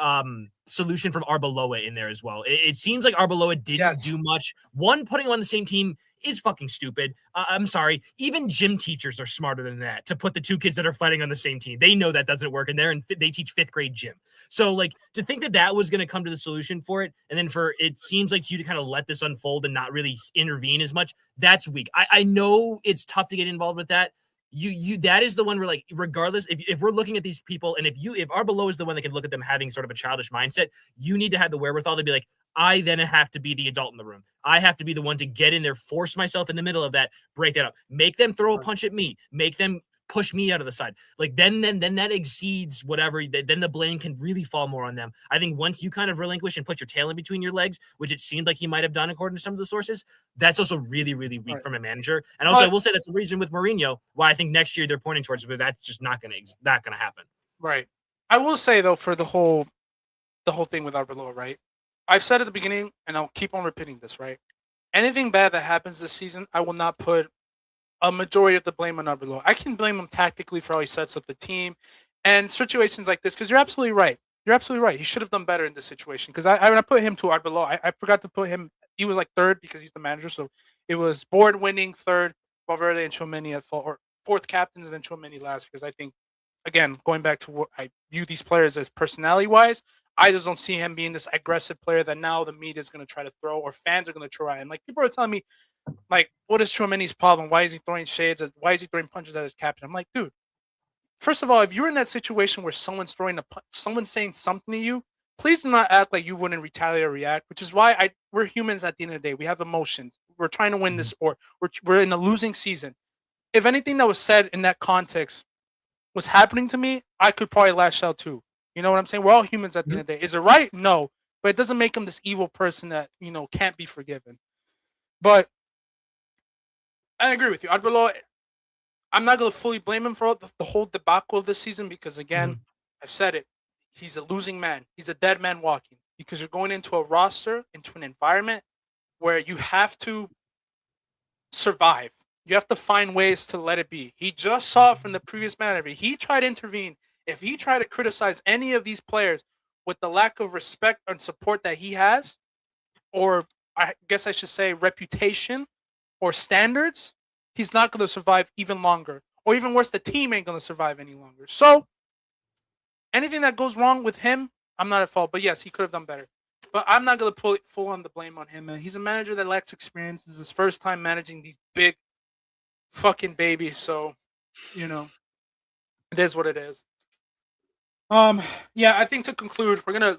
solution from Arbeloa in there as well. It seems like Arbeloa didn't do much. One, putting him on the same team is fucking stupid. I'm sorry. Even gym teachers are smarter than that to put the two kids that are fighting on the same team. They know that doesn't work, and they teach fifth grade gym. So, like, to think that was going to come to the solution for it, and then for it seems like you to kind of let this unfold and not really intervene as much, that's weak. I know it's tough to get involved with that. you that is the one where, like, regardless, if we're looking at these people, and if Arbeloa is the one that can look at them having sort of a childish mindset, you need to have the wherewithal to be like, I then have to be the adult in the room. I have to be the one to get in there, force myself in the middle of that, break that up, make them throw a punch at me, make them push me out of the side. Like, then that exceeds whatever. Then the blame can really fall more on them. I think once you kind of relinquish and put your tail in between your legs, which it seemed like he might have done according to some of the sources, that's also really, really weak Right. from a manager. And also, I will say that's the reason with Mourinho why I think next year they're pointing towards, but that's just not gonna happen. Right. I will say though, for the whole thing with Arbeloa, right? I've said at the beginning, and I'll keep on repeating this, right? Anything bad that happens this season, I will not put a majority of the blame on Arbeloa. I can blame him tactically for how he sets up the team and situations like this, because you're absolutely right. You're absolutely right. He should have done better in this situation. Because when I put him to Arbeloa, I forgot to put him. He was like third because he's the manager. So it was board winning third, Valverde and Tchouameni at fault, or fourth captains and then Tchouameni last. Because I think, again, going back to what I view these players as personality wise, I just don't see him being this aggressive player that now the media is going to try to throw or fans are going to try. And like people are telling me, like, what is Tchouameni's problem? Why is he throwing shades? Why is he throwing punches at his captain? I'm like, dude, first of all, if you're in that situation where someone's someone's saying something to you, please do not act like you wouldn't retaliate or react. Which is why we're humans at the end of the day. We have emotions. We're trying to win this sport. We're in a losing season. If anything that was said in that context was happening to me, I could probably lash out too. You know what I'm saying? We're all humans at the end of the day. Is it right? No, but it doesn't make him this evil person that can't be forgiven. But I agree with you. Arbeloa, I'm not going to fully blame him for the whole debacle of this season because, again, I've said it. He's a losing man. He's a dead man walking because you're going into a roster, into an environment where you have to survive. You have to find ways to let it be. He just saw it from the previous manager. He tried to intervene. If he tried to criticize any of these players with the lack of respect and support that he has, or I guess I should say reputation or standards, he's not going to survive even longer. Or even worse, the team ain't going to survive any longer. So anything that goes wrong with him, I'm not at fault. But yes, he could have done better. But I'm not going to put full on the blame on him. Man. He's a manager that lacks experience. This is his first time managing these big fucking babies. So, it is what it is. Yeah, I think to conclude, we're gonna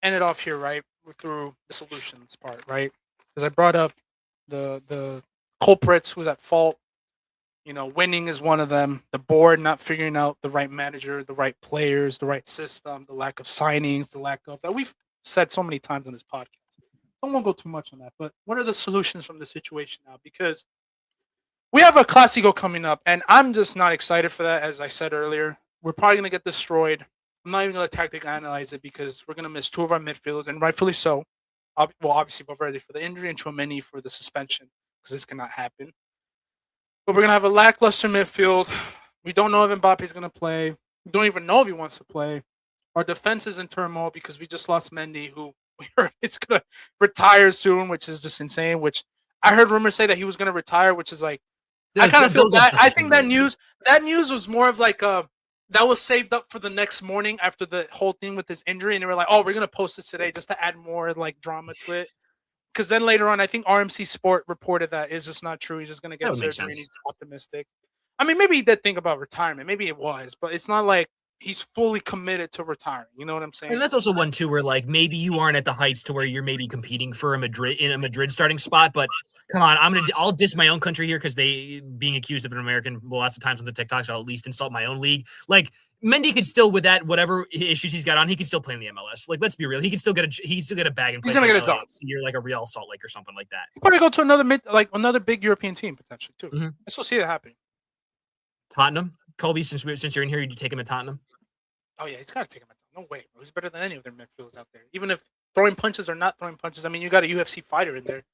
end it off here, right? Through the solutions part, right? Because I brought up the culprits who's at fault. Winning is one of them. The board not figuring out the right manager, the right players, the right system, the lack of signings, the lack of that we've said so many times on this podcast. I won't go too much on that, but what are the solutions from the situation now? Because we have a Clasico coming up, and I'm just not excited for that. As I said earlier, we're probably gonna get destroyed. I'm not even gonna tactically analyze it because we're gonna miss two of our midfielders, and rightfully so. Well, obviously Valverde for the injury and Tchouameni for the suspension because this cannot happen. But we're gonna have a lackluster midfield. We don't know if Mbappe is gonna play. We don't even know if he wants to play. Our defense is in turmoil because we just lost Mendy, who we heard it's gonna retire soon, which is just insane. Which I heard rumors say that he was gonna retire, which is like I kind of feel bad. I think that news was more of like that was saved up for the next morning after the whole thing with his injury, and they were like, "Oh, we're gonna post this today just to add more like drama to it." Because then later on, I think RMC Sport reported that it's just not true. He's just gonna get surgery, and he's optimistic. I mean, maybe he did think about retirement. Maybe it was, but it's not like he's fully committed to retiring. You know what I'm saying? And that's also one too, where like maybe you aren't at the heights to where you're maybe competing for a Madrid starting spot. But come on, I'll diss my own country here because they being accused of an American. Well, lots of times on the TikToks, I'll at least insult my own league. Like Mendy could still, with that whatever issues he's got on, he can still play in the MLS. Like, let's be real, he can still get a bag and play. He's gonna get a dog. You're like a Real Salt Lake or something like that. He'll probably go to another big European team potentially too. I still see that happening. Tottenham, Colby, since you're in here, you take him at Tottenham. Oh yeah, he's got to take him at Tottenham. No way, bro. He's better than any of their midfielders out there. Even if throwing punches or not throwing punches, I mean, you got a UFC fighter in there.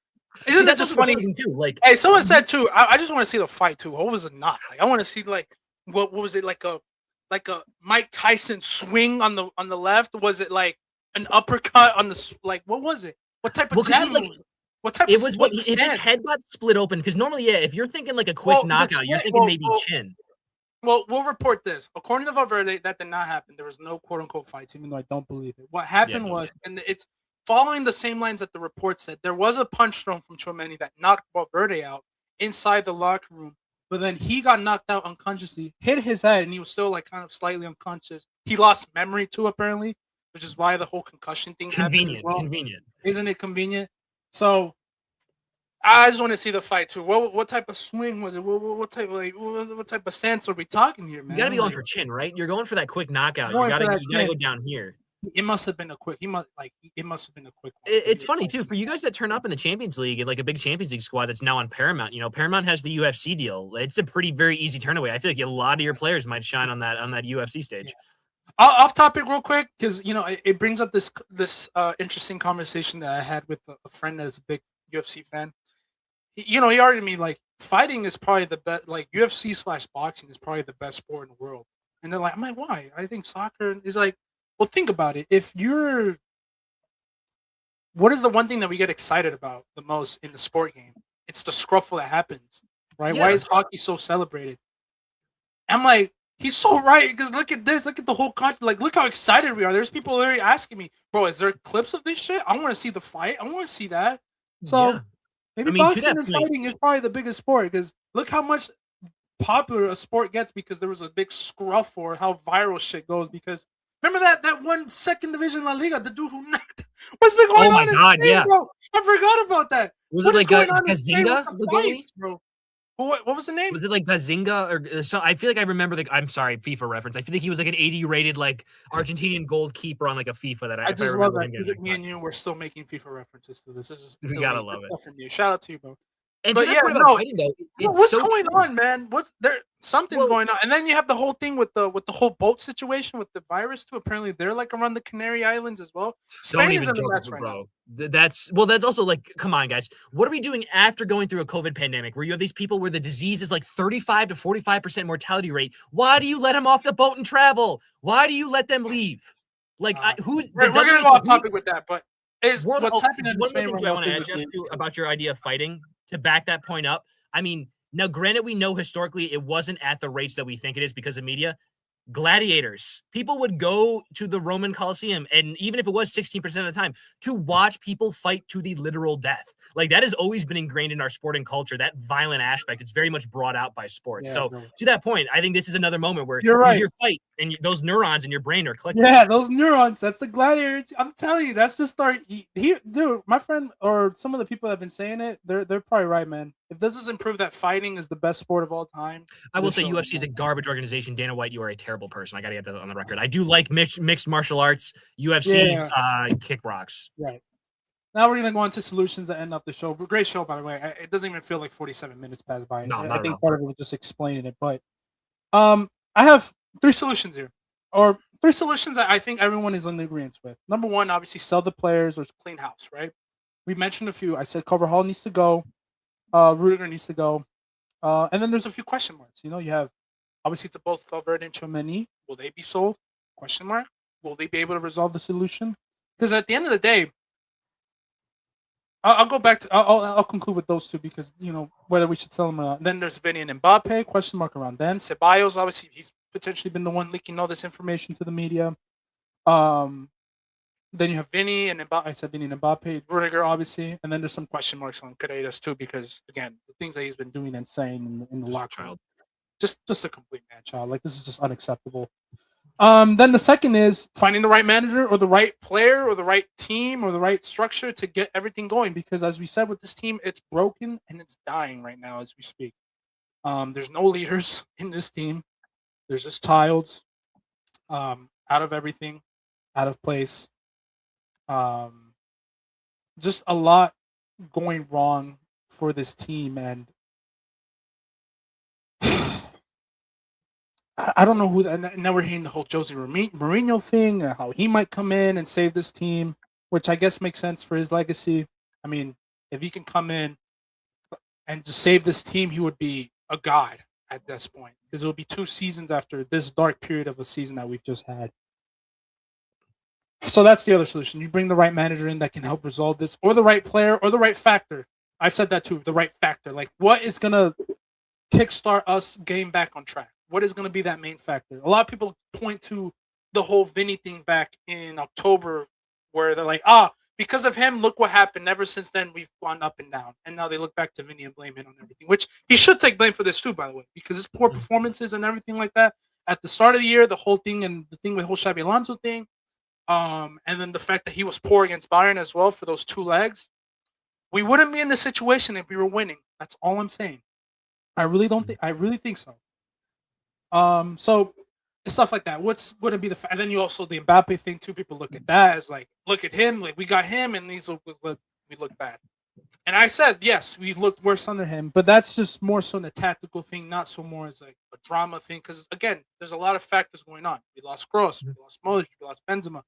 Isn't that just funny too? Like, hey, someone said too. I just want to see the fight too. What was it not? Like, I want to see what was it like a Mike Tyson swing on the left? Was it like an uppercut on the what was it? What type of jab move? What type? It was what if his head got split open? Because normally, yeah, if you're thinking like a quick knockout, you're thinking maybe chin. Well, we'll report this. According to Valverde, that did not happen. There was no quote-unquote fights, even though I don't believe it. What happened was, and it's following the same lines that the report said, there was a punch thrown from Tchouameni that knocked Valverde out inside the locker room. but then he got knocked out unconsciously, hit his head, and he was still like kind of slightly unconscious. He lost memory too, apparently, which is why the whole concussion thing happened as well. Convenient. Isn't it convenient? So I just want to see the fight too. What type of swing was it? What type what type of stance are we talking here, man? You gotta be going for chin, right? You're going for that quick knockout. Going You for gotta that you gotta chin. go down here. It must have been a quick. It must have been a quick one. It's funny too for you guys that turn up in the Champions League and like a big Champions League squad that's now on Paramount. You know, Paramount has the UFC deal. It's a pretty very easy turn away. I feel like a lot of your players might shine on that UFC stage. Yeah. Off topic, real quick, because you know it brings up this interesting conversation that I had with a friend that is a big UFC fan. You know, he argued me like fighting is probably the best. Like UFC/boxing is probably the best sport in the world. And they're like, I'm like, why? I think soccer is like. Well, think about it. What is the one thing that we get excited about the most in the sport game? It's the scruffle that happens, right? Yeah. Why is hockey so celebrated? I'm like, he's so right because look at this, look at the whole country, like look how excited we are. There's people literally asking me, bro, is there clips of this shit? I want to see the fight. I want to see that. So Yeah. maybe I mean, to boxing that and point- fighting is probably the biggest sport because look how much popular a sport gets because there was a big scruff or how viral shit goes because remember that one second division La Liga, the dude who knocked what's been going Oh my on in God, Spain, yeah. bro? I forgot about that. Was What it is like going on in Spain with Gazinga, the the goalie? fights, bro? What was the name? Was it like Gazinga or so? I feel like I remember the. I'm sorry, FIFA reference. I feel like he was like an 80 rated like Argentinian goalkeeper on like a FIFA that I if I just love remember that him getting me and knocked. you were still making FIFA references to this. This is We gotta elite. love Good it. stuff from you. Shout out to you, bro. And But to that yeah, point about no, fighting though, it's what's so going true. on, man? What's there? Something's Well- going on, and then you have the whole thing with the whole boat situation with the virus too. Apparently, they're like around the Canary Islands as well. Don't Spain is even in the joke, mess right now. bro. That's also like, come on, guys. What are we doing after going through a COVID pandemic where you have these people where the disease is like 35 to 45% mortality rate? Why do you let them off the boat and travel? Why do you let them leave? Like, who's We're gonna go off topic with that, but is World, what's happening in one more Spain thing right too I now want to add, Jeff, physically? too, about your idea of fighting to back that point up. I mean, now granted, we know historically it wasn't at the rates that we think it is because of media. Gladiators, people would go to the Roman Colosseum, and even if it was 16% of the time, to watch people fight to the literal death. Like that has always been ingrained in our sporting culture. That violent aspect, it's very much brought out by sports. Yeah, so bro. to that point, I think this is another moment where You're you right. hear fight, and those neurons in your brain are clicking. Yeah, those neurons. That's the gladiator. I'm telling you, that's just our. Dude, my friend or some of the people that have been saying it, they're probably right, man. If this doesn't prove that fighting is the best sport of all time, I will they're say showing UFC is a that. garbage organization. Dana White, you are a terrible person. I got to get that on the record. I do like mixed martial arts. UFC kick rocks. Right. Now we're gonna go into solutions that end up the show. Great show, by the way. It doesn't even feel like 47 minutes passed by. No, not I at think all. part of it was just explaining it, but I have 3 solutions here, or 3 solutions that I think everyone is in agreement with. Number 1, obviously, sell the players or clean house. Right? We mentioned a few. I said Carvajal needs to go. Rudiger needs to go. And then there's a few question marks. You know, you have obviously to both Valverde and Tchouameni. Will they be sold? Question mark. Will they be able to resolve the solution? Because at the end of the day, I'll go back to. I'll conclude with those 2 because you know whether we should sell them or not. Then there's Vinny and Mbappe. Question mark around them. Ceballos, obviously, he's potentially been the one leaking all this information to the media. Then you have Vinny and Mbappe. I said Vinny and Mbappe. Rudiger, obviously, and then there's some question marks on Carreras too because again, the things that he's been doing and saying in the locker room, just a complete man child. Like this is just unacceptable. Then the second is finding the right manager or the right player or the right team or the right structure to get everything going. Because as we said with this team, it's broken and it's dying right now as we speak. There's no leaders in this team. There's just childs, out of everything, out of place. Just a lot going wrong for this team, and I don't know who. Now we're hearing the whole Jose Mourinho thing, how he might come in and save this team, which I guess makes sense for his legacy. I mean, if he can come in and just save this team, he would be a god at this point because it will be 2 seasons after this dark period of a season that we've just had. So that's the other solution. You bring the right manager in that can help resolve this, or the right player, or the right factor. I've said that too. The right factor, like what is gonna kickstart us getting back on track? What is going to be that main factor? A lot of people point to the whole Vinny thing back in October, where they're like, because of him, look what happened. Ever since then, we've gone up and down, and now they look back to Vinny and blame him on everything. Which he should take blame for this too, by the way, because his poor performances and everything like that at the start of the year, the whole thing and the thing with the whole Xabi Alonso thing, and then the fact that he was poor against Bayern as well for those 2 legs. We wouldn't be in this situation if we were winning. That's all I'm saying. I really don't think. I really think so. So stuff like that. What's going to be and then you also the Mbappe thing too. People look at that as like, look at him, like we got him, and we look bad. And I said yes, we looked worse under him, but that's just more so the tactical thing, not so more as like a drama thing. Because again, there's a lot of factors going on. We lost Kroos, we lost Modric, we lost Benzema.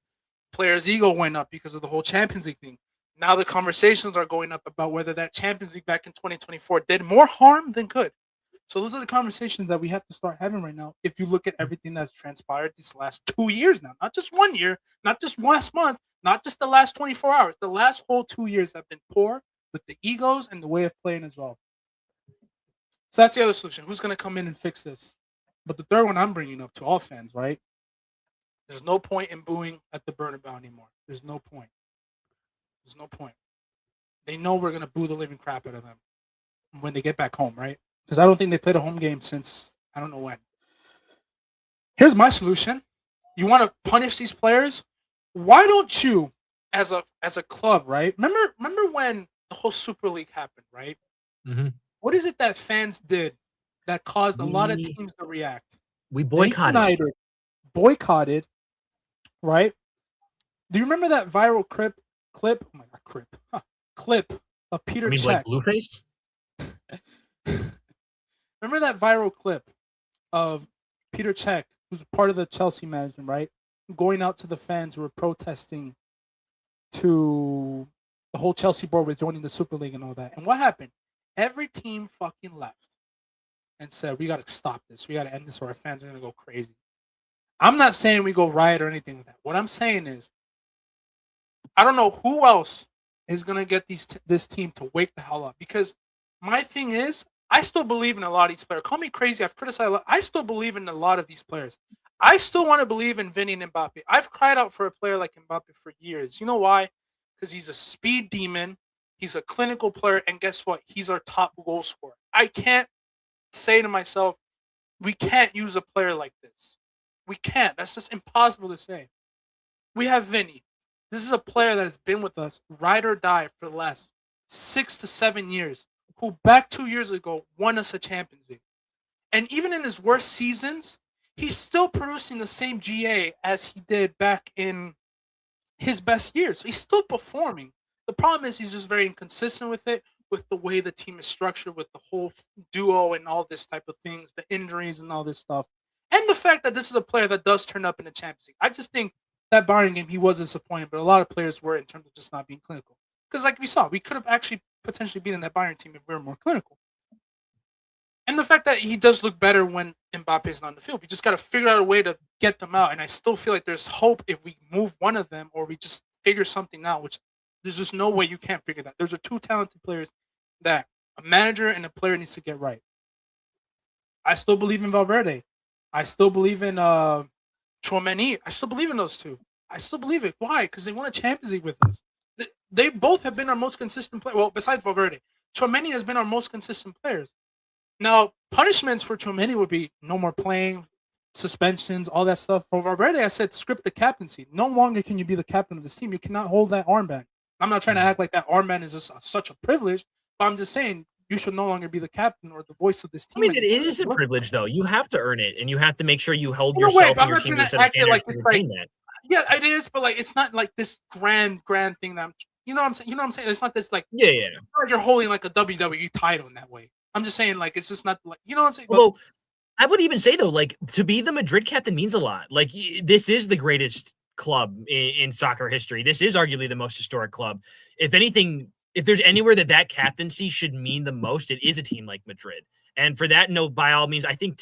Players' ego went up because of the whole Champions League thing. Now the conversations are going up about whether that Champions League back in 2024 did more harm than good. So those are the conversations that we have to start having right now. If you look at everything that's transpired these last 2 years now, not just 1 year, not just last month, not just the last 24 hours, the last whole 2 years have been poor with the egos and the way of playing as well. So that's the other solution. Who's going to come in and fix this? But the third one I'm bringing up to all fans, right? There's no point in booing at the Bernabeu anymore. There's no point. There's no point. They know we're going to boo the living crap out of them when they get back home, right? Because I don't think they played a home game since I don't know when. Here's my solution. You want to punish these players? Why don't you, as a club, right? Remember when the whole Super League happened, right? Mm-hmm. What is it that fans did that caused a lot of teams to react? We boycotted. Boycotted, right? Do you remember that viral clip? Oh my god, clip of Peter Cech. Like Blueface? Remember that viral clip of Peter Cech, who's part of the Chelsea management, right? Going out to the fans who were protesting to the whole Chelsea board with joining the Super League and all that. And what happened? Every team fucking left and said, we got to stop this. We got to end this or our fans are going to go crazy. I'm not saying we go riot or anything like that. What I'm saying is, I don't know who else is going to get this team to wake the hell up. Because my thing is, I still believe in a lot of these players. Call me crazy. I've criticized a lot. I still believe in a lot of these players. I still want to believe in Vinny and Mbappe. I've cried out for a player like Mbappe for years. You know why? Because he's a speed demon. He's a clinical player. And guess what? He's our top goal scorer. I can't say to myself, we can't use a player like this. We can't. That's just impossible to say. We have Vinny. This is a player that has been with us, ride or die, for the last 6 to 7 years, who back 2 years ago won us a Champions League. And even in his worst seasons, he's still producing the same GA as he did back in his best years. So he's still performing. The problem is he's just very inconsistent with it, with the way the team is structured, with the whole duo and all this type of things, the injuries and all this stuff. And the fact that this is a player that does turn up in the Champions League. I just think that Bayern game, he was disappointed, but a lot of players were in terms of just not being clinical. Because like we saw, we could have actually potentially beaten that Bayern team if we were more clinical. And the fact that he does look better when Mbappe is not on the field. We just got to figure out a way to get them out. And I still feel like there's hope if we move one of them or we just figure something out, which there's just no way you can't figure that. Those are two talented players that a manager and a player needs to get right. I still believe in Valverde. I still believe in Tchouameni. I still believe in those two. I still believe it. Why? Because they won a Champions League with us. They both have been our most consistent players. Well, besides Valverde, Tchouameni has been our most consistent players. Now, punishments for Tchouameni would be no more playing, suspensions, all that stuff. For Valverde, I said script the captaincy. No longer can you be the captain of this team. You cannot hold that armband. I'm not trying to act like that armband is just such a privilege, but I'm just saying you should no longer be the captain or the voice of this team. I mean, it is a privilege, though. You have to earn it, and you have to make sure you held yourself and your team to set a standard to retain that. Yeah, it is, but like it's not like this grand thing that I'm. You know what I'm saying? You know what I'm saying? It's not this like yeah. Like you're holding like a WWE title in that way. I'm just saying like it's just not like you know what I'm saying. Although I would even say though, like to be the Madrid captain means a lot. Like this is the greatest club in soccer history. This is arguably the most historic club. If anything, if there's anywhere that captaincy should mean the most, it is a team like Madrid. And for that, no, by all means, I think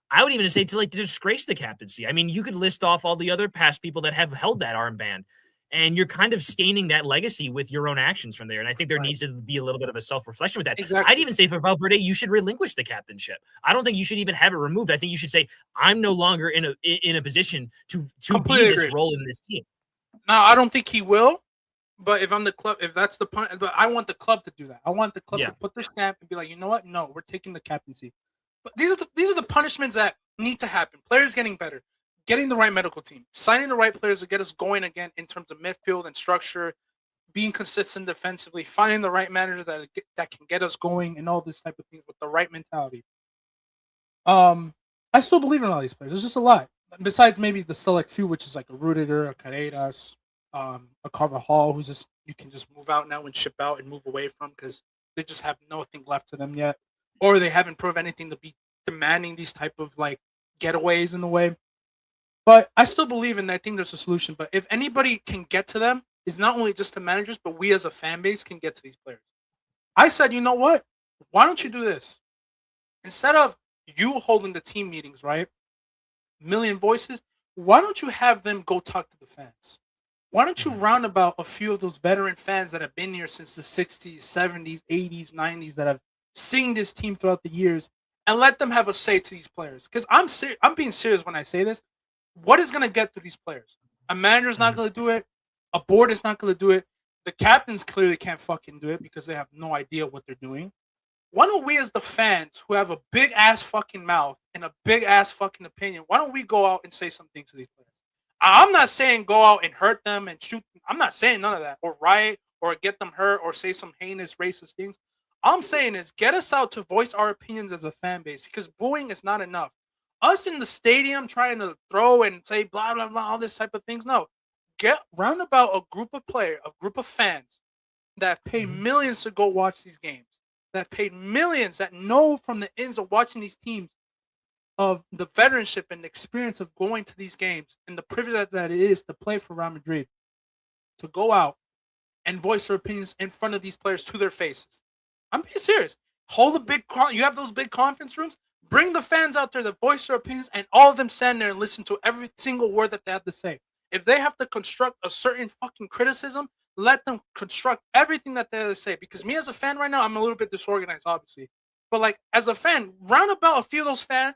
I would even say to disgrace the captaincy. I mean, you could list off all the other past people that have held that armband, and you're kind of staining that legacy with your own actions from there. And I think there needs to be a little bit of a self-reflection with that. Exactly. I'd even say for Valverde, you should relinquish the captainship. I don't think you should even have it removed. I think you should say, I'm no longer in a position to be this role in this team. No, I don't think he will. But if I'm the club, if that's the pun, but I want the club to do that. I want the club Yeah. to put their stamp and be like, you know what? No, we're taking the captaincy. But these are the punishments that need to happen. Players getting better, getting the right medical team, signing the right players to get us going again in terms of midfield and structure, being consistent defensively, finding the right manager that can get us going, and all this type of things with the right mentality. I still believe in all these players. There's just a lot. Besides maybe the select few, which is like a Rudiger, a Carreras, a Carvajal, who's just you can just move out now and ship out and move away from because they just have nothing left to them yet, or they haven't proved anything to be demanding these type of like getaways in a way. But I still believe in. I think there's a solution. But if anybody can get to them, is not only just the managers, but we as a fan base can get to these players. I said, you know what? Why don't you do this instead of you holding the team meetings, right? Million voices. Why don't you have them go talk to the fans? Why don't you Mhm. round about a few of those veteran fans that have been here since the 60s, 70s, 80s, 90s that have seen this team throughout the years and let them have a say to these players? Because I'm being serious when I say this. What is going to get to these players? A manager's not Mhm. going to do it. A board is not going to do it. The captains clearly can't fucking do it because they have no idea what they're doing. Why don't we as the fans who have a big ass fucking mouth and a big ass fucking opinion, why don't we go out and say something to these players? I'm not saying go out and hurt them and shoot them. I'm not saying none of that or riot or get them hurt or say some heinous racist things. All I'm saying is get us out to voice our opinions as a fan base because booing is not enough. Us in the stadium trying to throw and say blah blah blah all this type of things. No, get round about a group of players, a group of fans that pay Mhm. millions to go watch these games, that paid millions, that know from the ends of watching these teams of the veteranship and the experience of going to these games and the privilege that it is to play for Real Madrid, to go out and voice their opinions in front of these players to their faces. I'm being serious. Hold a you have those big conference rooms. Bring the fans out there to voice their opinions, and all of them stand there and listen to every single word that they have to say. If they have to construct a certain fucking criticism, let them construct everything that they have to say. Because me as a fan right now, I'm a little bit disorganized, obviously. But like as a fan, round about a few of those fans,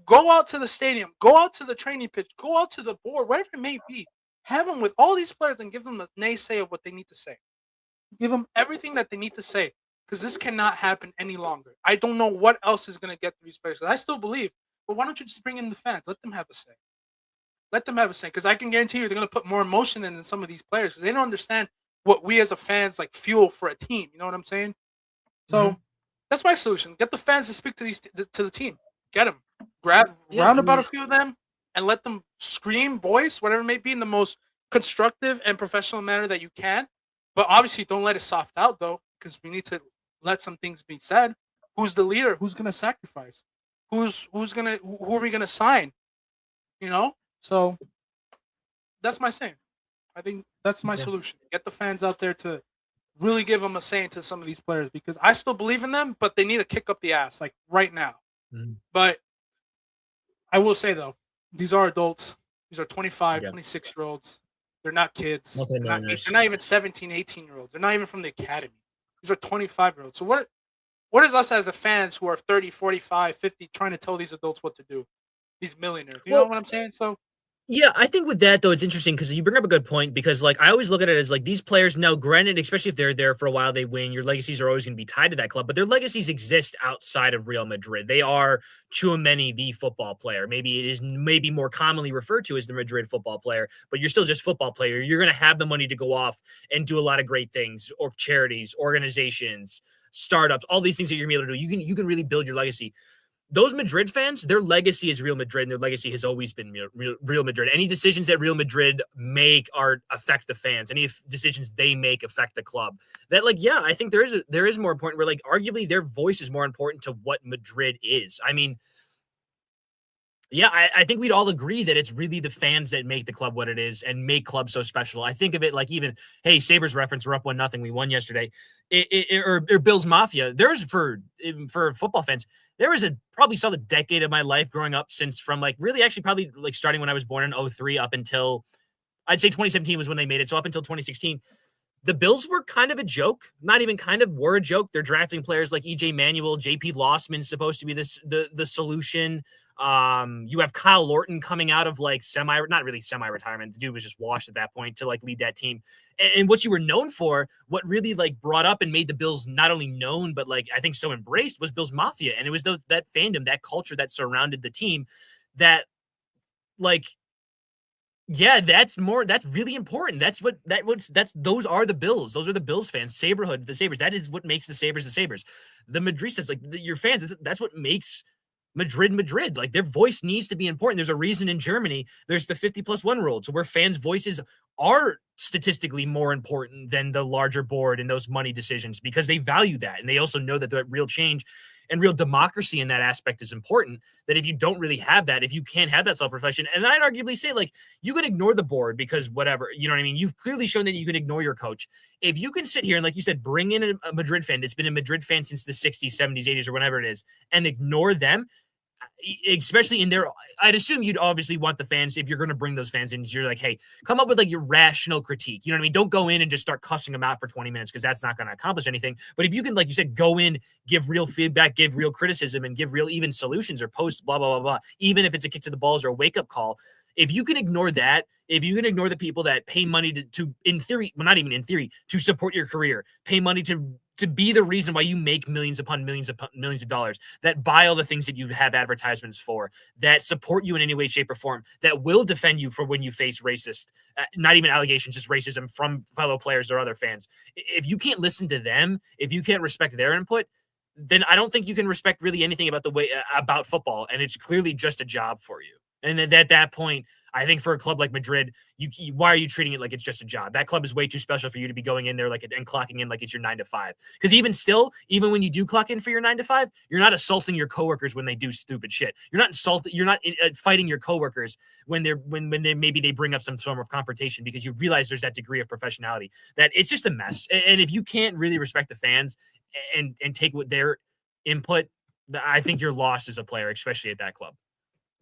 go out to the stadium, go out to the training pitch, go out to the board, whatever it may be. Have them with all these players and give them a naysay of what they need to say. Give them everything that they need to say because this cannot happen any longer. I don't know what else is going to get through these players. I still believe, but why don't you just bring in the fans? Let them have a say. Let them have a say because I can guarantee you they're going to put more emotion in than some of these players because they don't understand what we as a fans like fuel for a team. You know what I'm saying? Mhm. So that's my solution. Get the fans to speak to to the team. Get them. Grab Yeah, I round about mean, a few of them and let them scream, voice, whatever it may be, in the most constructive and professional manner that you can. But obviously, don't let it soft out though, because we need to let some things be said. Who's the leader? Who's gonna sacrifice? Who are we gonna sign? You know. So that's my saying. I think that's my yeah. solution. Get the fans out there to really give them a say to some of these players because I still believe in them, but they need to kick up the ass like right now. Mhm. But I will say though, these are adults. These are 25, Yeah. 26 year olds. They're not kids. They're Multi-millionaires. not even 17, 18 year olds. They're not even from the academy. These are 25-year olds. So what is us as a fans who are 30, 45, 50 trying to tell these adults what to do? These millionaires. You know Well, what I'm saying? So yeah, I think with that though, it's interesting because you bring up a good point because like I always look at it as like these players now, granted, especially if they're there for a while, they win. Your legacies are always going to be tied to that club, but their legacies exist outside of Real Madrid. They are Tchouameni, the football player. Maybe it is maybe more commonly referred to as the Madrid football player, but you're still just football player. You're going to have the money to go off and do a lot of great things, or charities, organizations, startups, all these things that you're going to be able to do. You can really build your legacy. Those Madrid fans, their legacy is Real Madrid, and their legacy has always been Real Madrid. Any decisions that Real Madrid make are affect the fans. Any decisions they make affect the club. That, like, yeah, I think there is more important. Where, like, arguably their voice is more important to what Madrid is. I mean, yeah, I think we'd all agree that it's really the fans that make the club what it is and make clubs so special. I think of it like even, hey, Sabres reference, we're up 1-0. We won yesterday. Or Bills Mafia. There's for football fans, there was a probably saw the decade of my life growing up since from like really actually probably like starting when I was born in '03 up until I'd say 2017 was when they made it. So up until 2016, the Bills were kind of a joke, not even kind of were a joke. They're drafting players like EJ Manuel, JP Lossman's supposed to be the solution. You have Kyle Lorton coming out of like not really semi-retirement. The dude was just washed at that point to like lead that team. And what you were known for, what really like brought up and made the Bills not only known, but like I think so embraced was Bills Mafia. And it was that fandom, that culture that surrounded the team that like yeah, that's really important. Those are the Bills. Those are the Bills fans. Saberhood, the Sabres. That is what makes the Sabres the Sabres. The Madristas, like your fans, that's what makes Madrid Madrid. Like their voice needs to be important. There's a reason in Germany there's the 50+1 rule, to where fans' voices are statistically more important than the larger board and those money decisions, because they value that. And they also know that the real change and real democracy in that aspect is important. That if you don't really have that, if you can't have that self-reflection, and I'd arguably say like you can ignore the board because whatever, you know what I mean? You've clearly shown that you can ignore your coach. If you can sit here and, like you said, bring in a Madrid fan that's been a Madrid fan since the 60s, 70s, 80s, or whatever it is, and ignore them, especially in their, I'd assume you'd obviously want the fans, if you're going to bring those fans in, you're like, hey, come up with like your rational critique. You know what I mean? Don't go in and just start cussing them out for 20 minutes, because that's not going to accomplish anything. But if you can, like you said, go in, give real feedback, give real criticism, and give real even solutions or posts, blah, blah, blah, blah, even if it's a kick to the balls or a wake up call. If you can ignore that, if you can ignore the people that pay money to in theory, well, not even in theory, to support your career, pay money to be the reason why you make millions upon millions of dollars, that buy all the things that you have advertisements for, that support you in any way, shape, or form, that will defend you for when you face racist, not even allegations, just racism from fellow players or other fans. If you can't listen to them, if you can't respect their input, then I don't think you can respect really anything about the way about football, and it's clearly just a job for you. And then at that point, I think for a club like Madrid, why are you treating it like it's just a job? That club is way too special for you to be going in there like and clocking in like it's your 9 to 5. Because even when you do clock in for your 9 to 5, you're not assaulting your coworkers when they do stupid shit. You're not fighting your coworkers when they maybe they bring up some form of confrontation, because you realize there's that degree of professionality, that it's just a mess. And if you can't really respect the fans and take what their input, I think you're lost as a player, especially at that club.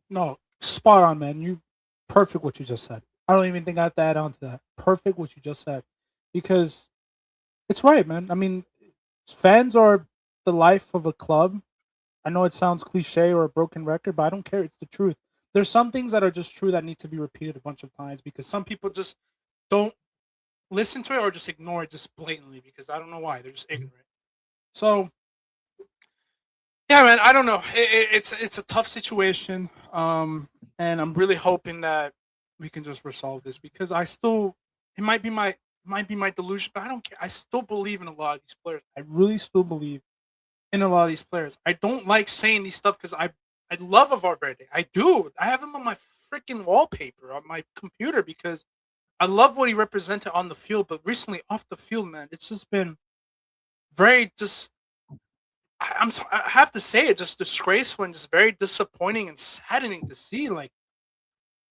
No, spot on, man. You perfect what you just said. I don't even think I have to add on to that. Perfect what you just said, because it's right, man. I mean, fans are the life of a club. I know it sounds cliche or a broken record, but I don't care. It's the truth. There's some things that are just true that need to be repeated a bunch of times, because some people just don't listen to it or just ignore it just blatantly, because I don't know why. They're just ignorant. So yeah, man, I don't know. It's a tough situation, and I'm really hoping that we can just resolve this, because it might be my delusion, but I don't care. I still believe in a lot of these players. I really still believe in a lot of these players. I don't like saying these stuff because I love a Valverde. I do. I have him on my freaking wallpaper on my computer because I love what he represented on the field. But recently off the field, man, it's just been very just I have to say it, just disgraceful and just very disappointing and saddening to see. Like,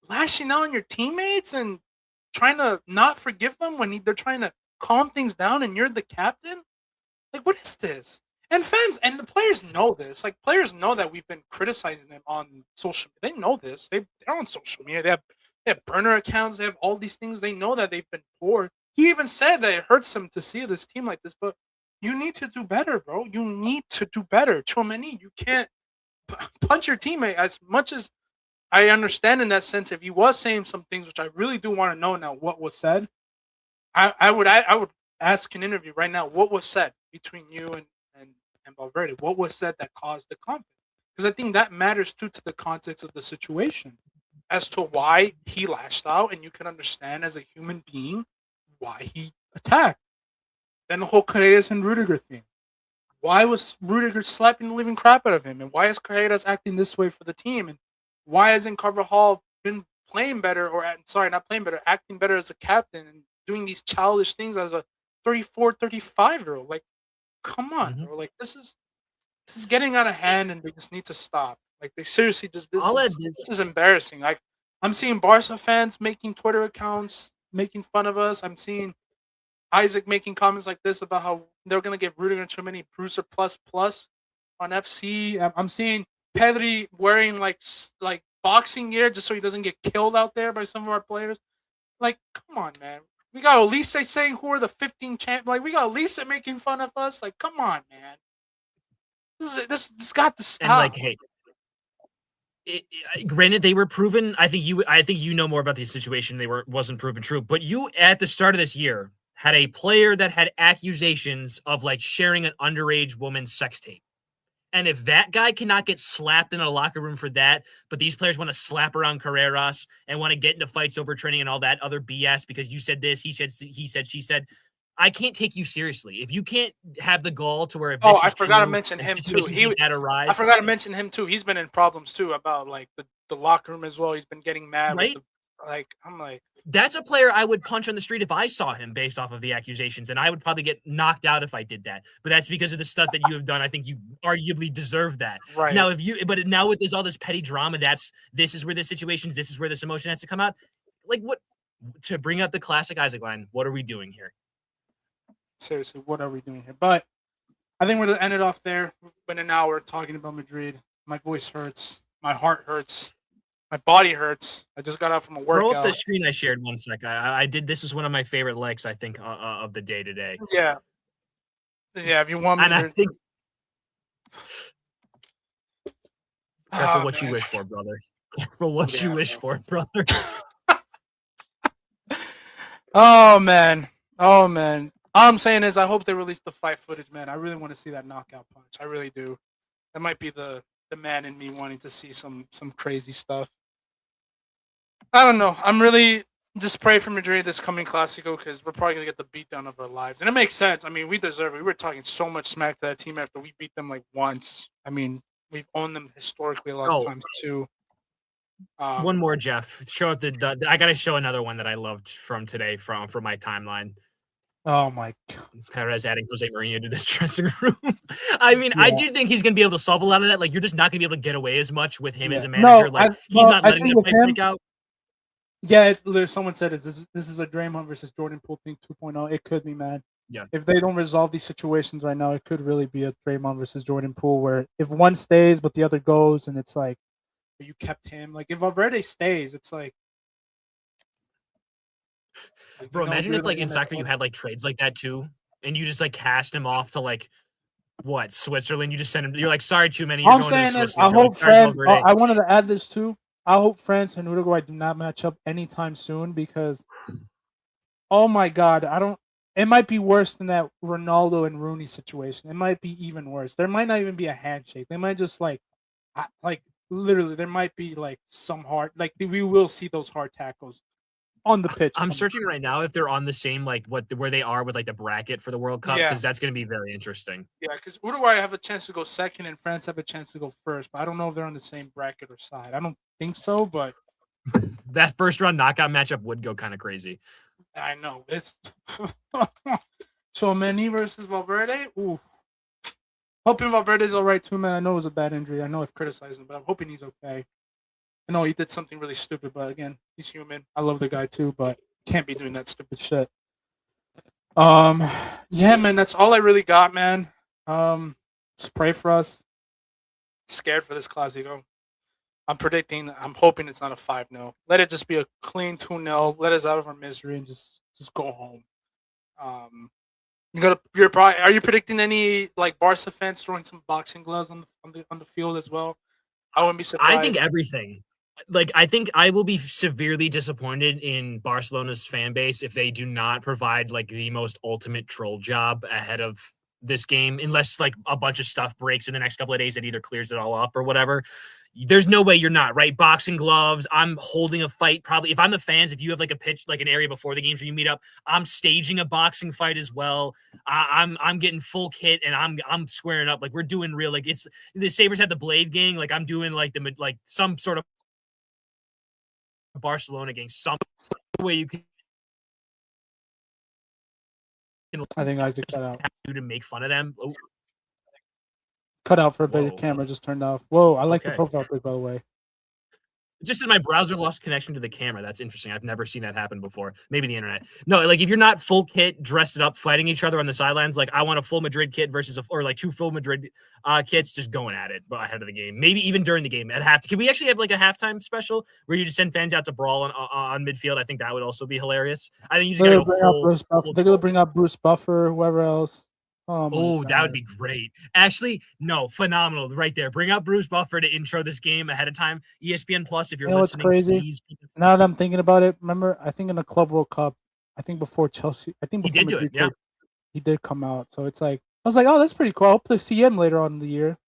lashing out on your teammates and trying to not forgive them when they're trying to calm things down, and you're the captain. Like, what is this? And fans and the players know this. Like, players know that we've been criticizing them on social media. They know this. They're on social media. They have burner accounts. They have all these things. They know that they've been poor. He even said that it hurts him to see this team like this. But you need to do better, bro. You need to do better. Tchouameni, you can't punch your teammate. As much as I understand in that sense, if he was saying some things, which I really do want to know now, what was said, I would ask an interview right now. What was said between you and Valverde? What was said that caused the conflict? Because I think that matters too, to the context of the situation, as to why he lashed out, and you can understand as a human being why he attacked. Then the whole Carreras and Rudiger thing. Why was Rudiger slapping the living crap out of him? And why is Carreras acting this way for the team? And why hasn't Carvajal been playing better, or sorry, not playing better, acting better as a captain and doing these childish things as a 34, 35-year-old? Like, come on, bro. Like, this is getting out of hand, and they just need to stop. Like, they seriously just this is embarrassing. Like, I'm seeing Barca fans making Twitter accounts making fun of us. I'm seeing Isaac making comments like this about how they're gonna give Rudiger too many Bruiser plus plus on FC. I'm seeing Pedri wearing like boxing gear just so he doesn't get killed out there by some of our players. Like, come on, man. We got Elise saying who are the 15 champ. Like, we got Elise making fun of us. Like, come on, man. This got to And like, stop. hey, Granted, they were proven. I think you know more about the situation. Wasn't proven true, but you at the start of this year had a player that had accusations of like sharing an underage woman's sex tape. And if that guy cannot get slapped in a locker room for that, but these players want to slap around Carreras and want to get into fights over training and all that other BS because you said this, he said, she said, I can't take you seriously. If you can't have the gall to where if this I is forgot to true mention and him too. situations like that arise, I forgot to mention him too. He's been in problems too about like the locker room as well. He's been getting mad right? with I'm like, That's a player I would punch on the street if I saw him based off of the accusations, and I would probably get knocked out if I did that. But that's because of the stuff that you have done. I think you arguably deserve that. right. Now, but now with all this petty drama, this is where this is where this emotion has to come out. Like what to bring up the classic Isaac line? What are we doing here? Seriously, what are we doing here? But I think we're gonna end it off there. We've been an hour talking about Madrid. My voice hurts. My heart hurts. My body hurts. I just got out from a workout. Throw up the screen I shared 1 sec. I did. This is one of my favorite likes, I think, of the day today. Yeah. Yeah, if you want me and to... I think careful what man. you wish for, brother. Careful what you wish for, brother. Oh man. All I'm saying is I hope they release the fight footage, man. I really want to see that knockout punch. I really do. That might be the man in me wanting to see some crazy stuff. I don't know. I'm really just pray for Madrid this coming Clasico because we're probably gonna get the beatdown of our lives, and it makes sense. I mean, we deserve it. We were talking so much smack to that team after we beat them like once. I mean, we've owned them historically a lot of times too. One more, Jeff. Show it I gotta show another one that I loved from today from my timeline. Oh my God. Perez adding Jose Mourinho to this dressing room. I mean, I do think he's gonna be able to solve a lot of that. Like, you're just not gonna be able to get away as much with him as a manager. He's not letting the fight break out. Yeah, someone said this is a Draymond versus Jordan Poole thing 2.0. It could be, man. Yeah. If they don't resolve these situations right now, it could really be a Draymond versus Jordan Poole where if one stays but the other goes, and it's like you kept him. Like if Valverde stays, it's like bro, imagine if like in soccer you had like trades like that too, and you just like cast him off to like what Switzerland. You just send him. You're like, sorry, Tchouameni. I'm saying is, I hope France. I wanted to add this too. I hope France and Uruguay do not match up anytime soon because, oh my God, it might be worse than that Ronaldo and Rooney situation. It might be even worse. There might not even be a handshake. They might just like literally, there might be like some hard, like we will see those hard tackles on the pitch. I'm searching right now if they're on the same like where they are with like the bracket for the World Cup because that's going to be very interesting. Yeah, because Uruguay have a chance to go second and France have a chance to go first, but I don't know if they're on the same bracket or side. I don't think so, but that first round knockout matchup would go kind of crazy. I know it's Tchouameni versus Valverde. Ooh, hoping Valverde's all right too, man. I know it was a bad injury. I know I've criticized him, but I'm hoping he's okay. I know he did something really stupid, but again, he's human. I love the guy too, but can't be doing that stupid shit. Yeah, man, that's all I really got, man. Just pray for us. Scared for this Clasico. I'm hoping it's not a 5-0. Let it just be a clean 2-0. Let us out of our misery and just go home. Are you predicting any like Barca fans throwing some boxing gloves on the field as well? I wouldn't be surprised. I think everything. Like, I think I will be severely disappointed in Barcelona's fan base if they do not provide like the most ultimate troll job ahead of this game, unless like a bunch of stuff breaks in the next couple of days that either clears it all up or whatever. There's no way you're not, right? Boxing gloves. I'm holding a fight. Probably if I'm the fans, if you have like a pitch, like an area before the games where you meet up, I'm staging a boxing fight as well. I'm getting full kit and I'm squaring up. Like we're doing real, like it's the Sabres had the Blade Gang. Like I'm doing like some sort of Barcelona gang, some way you can. I think Isaac cut out. To make fun of them. Oh. Cut out for a bit. Your camera just turned off. Whoa, I like the profile pic, by the way. Just in my browser lost connection to the camera. That's interesting. I've never seen that happen before. Maybe the internet. No, like if you're not full kit, dressed it up, fighting each other on the sidelines, like I want a full Madrid kit versus or like two full Madrid kits, just going at it ahead of the game. Maybe even during the game at half. Can we actually have like a halftime special where you just send fans out to brawl on midfield? I think that would also be hilarious. I think you just gotta go full. They're gonna bring out Bruce Buffer, whoever else. Oh my Oh, that would god. be great. Actually, no, phenomenal right there. Bring out Bruce Buffer to intro this game ahead of time. ESPN Plus, if you're You know what's listening, crazy? please. Now that I'm thinking about it, remember I think in the Club World Cup, I think before Chelsea, I think He before did do it. Madrid Yeah. played, he did come out. So it's like I was like, oh, that's pretty cool. I hope to see him later on in the year.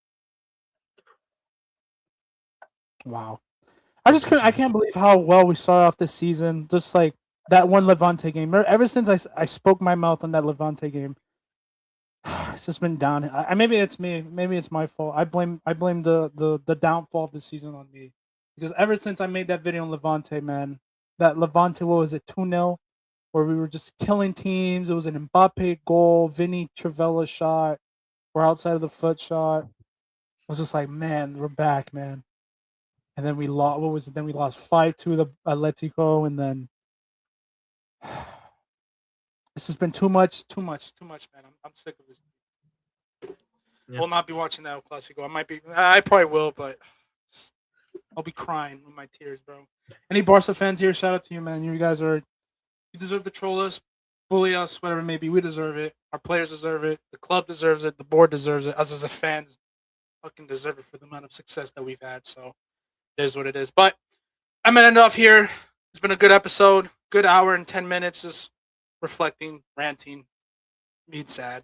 Wow. I just couldn't. I can't believe how well we started off this season. Just like that one Levante game. Ever since I spoke my mouth on that Levante game, it's just been down. Maybe it's me. Maybe it's my fault. I blame the downfall of the season on me because ever since I made that video on Levante, man, that Levante, what was it, 2-0, where we were just killing teams. It was an Mbappe goal, Vinny Trivella shot, or outside of the foot shot. I was just like, man, we're back, man. And then we lost. What was it? Then we lost 5-2 the Atletico, and then this has been too much, man. I'm sick of this. Yeah. Will not be watching that El Clasico. I might be. I probably will, but I'll be crying with my tears, bro. Any Barca fans here? Shout out to you, man. You guys are. You deserve to troll us, bully us, whatever it may be. We deserve it. Our players deserve it. The club deserves it. The board deserves it. Us as a fans, fucking deserve it for the amount of success that we've had. So it is what it is. But I'm gonna end off here. It's been a good episode. Good hour and 10 minutes, just reflecting, ranting, being sad,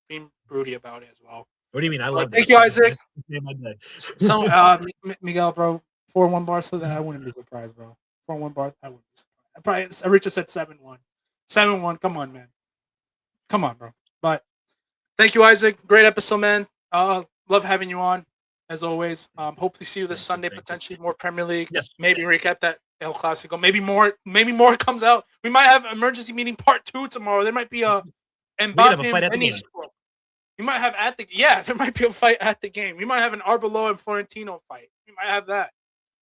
being broody about it as well. What do you mean? I But love thank this. you, Isaac. This made my day. So, Miguel, bro, 4-1 Barca, then I wouldn't be surprised, bro. 4-1 Barca, I wouldn't be surprised. Richard said 7-1. 7-1, come on, man. Come on, bro. But thank you, Isaac. Great episode, man. Love having you on, as always. Hopefully see you this Sunday, Thank you. potentially more Premier League. Yes. Maybe recap that El Clasico. Maybe more comes out. We might have emergency meeting part 2 tomorrow. There might be a We could have a Mbappe fight at the mini game. scroll. You might have there might be a fight at the game. We might have an Arbeloa and Florentino fight. We might have that.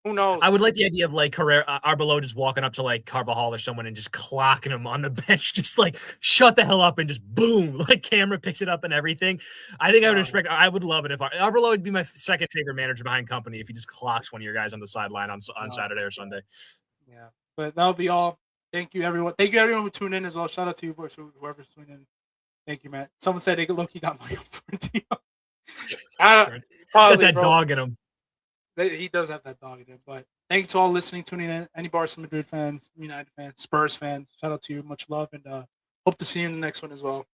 Who knows? I would like the idea of like Arbeloa just walking up to like Carvajal or someone and just clocking him on the bench, just like shut the hell up and just boom, like camera picks it up and everything. I think I would respect. I would love it if Arbeloa would be my second favorite manager behind company if he just clocks one of your guys on the sideline on Saturday or Sunday. Yeah, but that'll be all. Thank you, everyone. Thank you, everyone who tuned in as well. Shout out to you, boys, whoever's tuning in. Thank you, Matt. Someone said they look. He got money on Florentino. Got Probably, that bro. dog in him. He does have that dog in him. But thank you to all listening, tuning in. Any Barca Madrid fans, United fans, Spurs fans. Shout out to you. Much love, and hope to see you in the next one as well.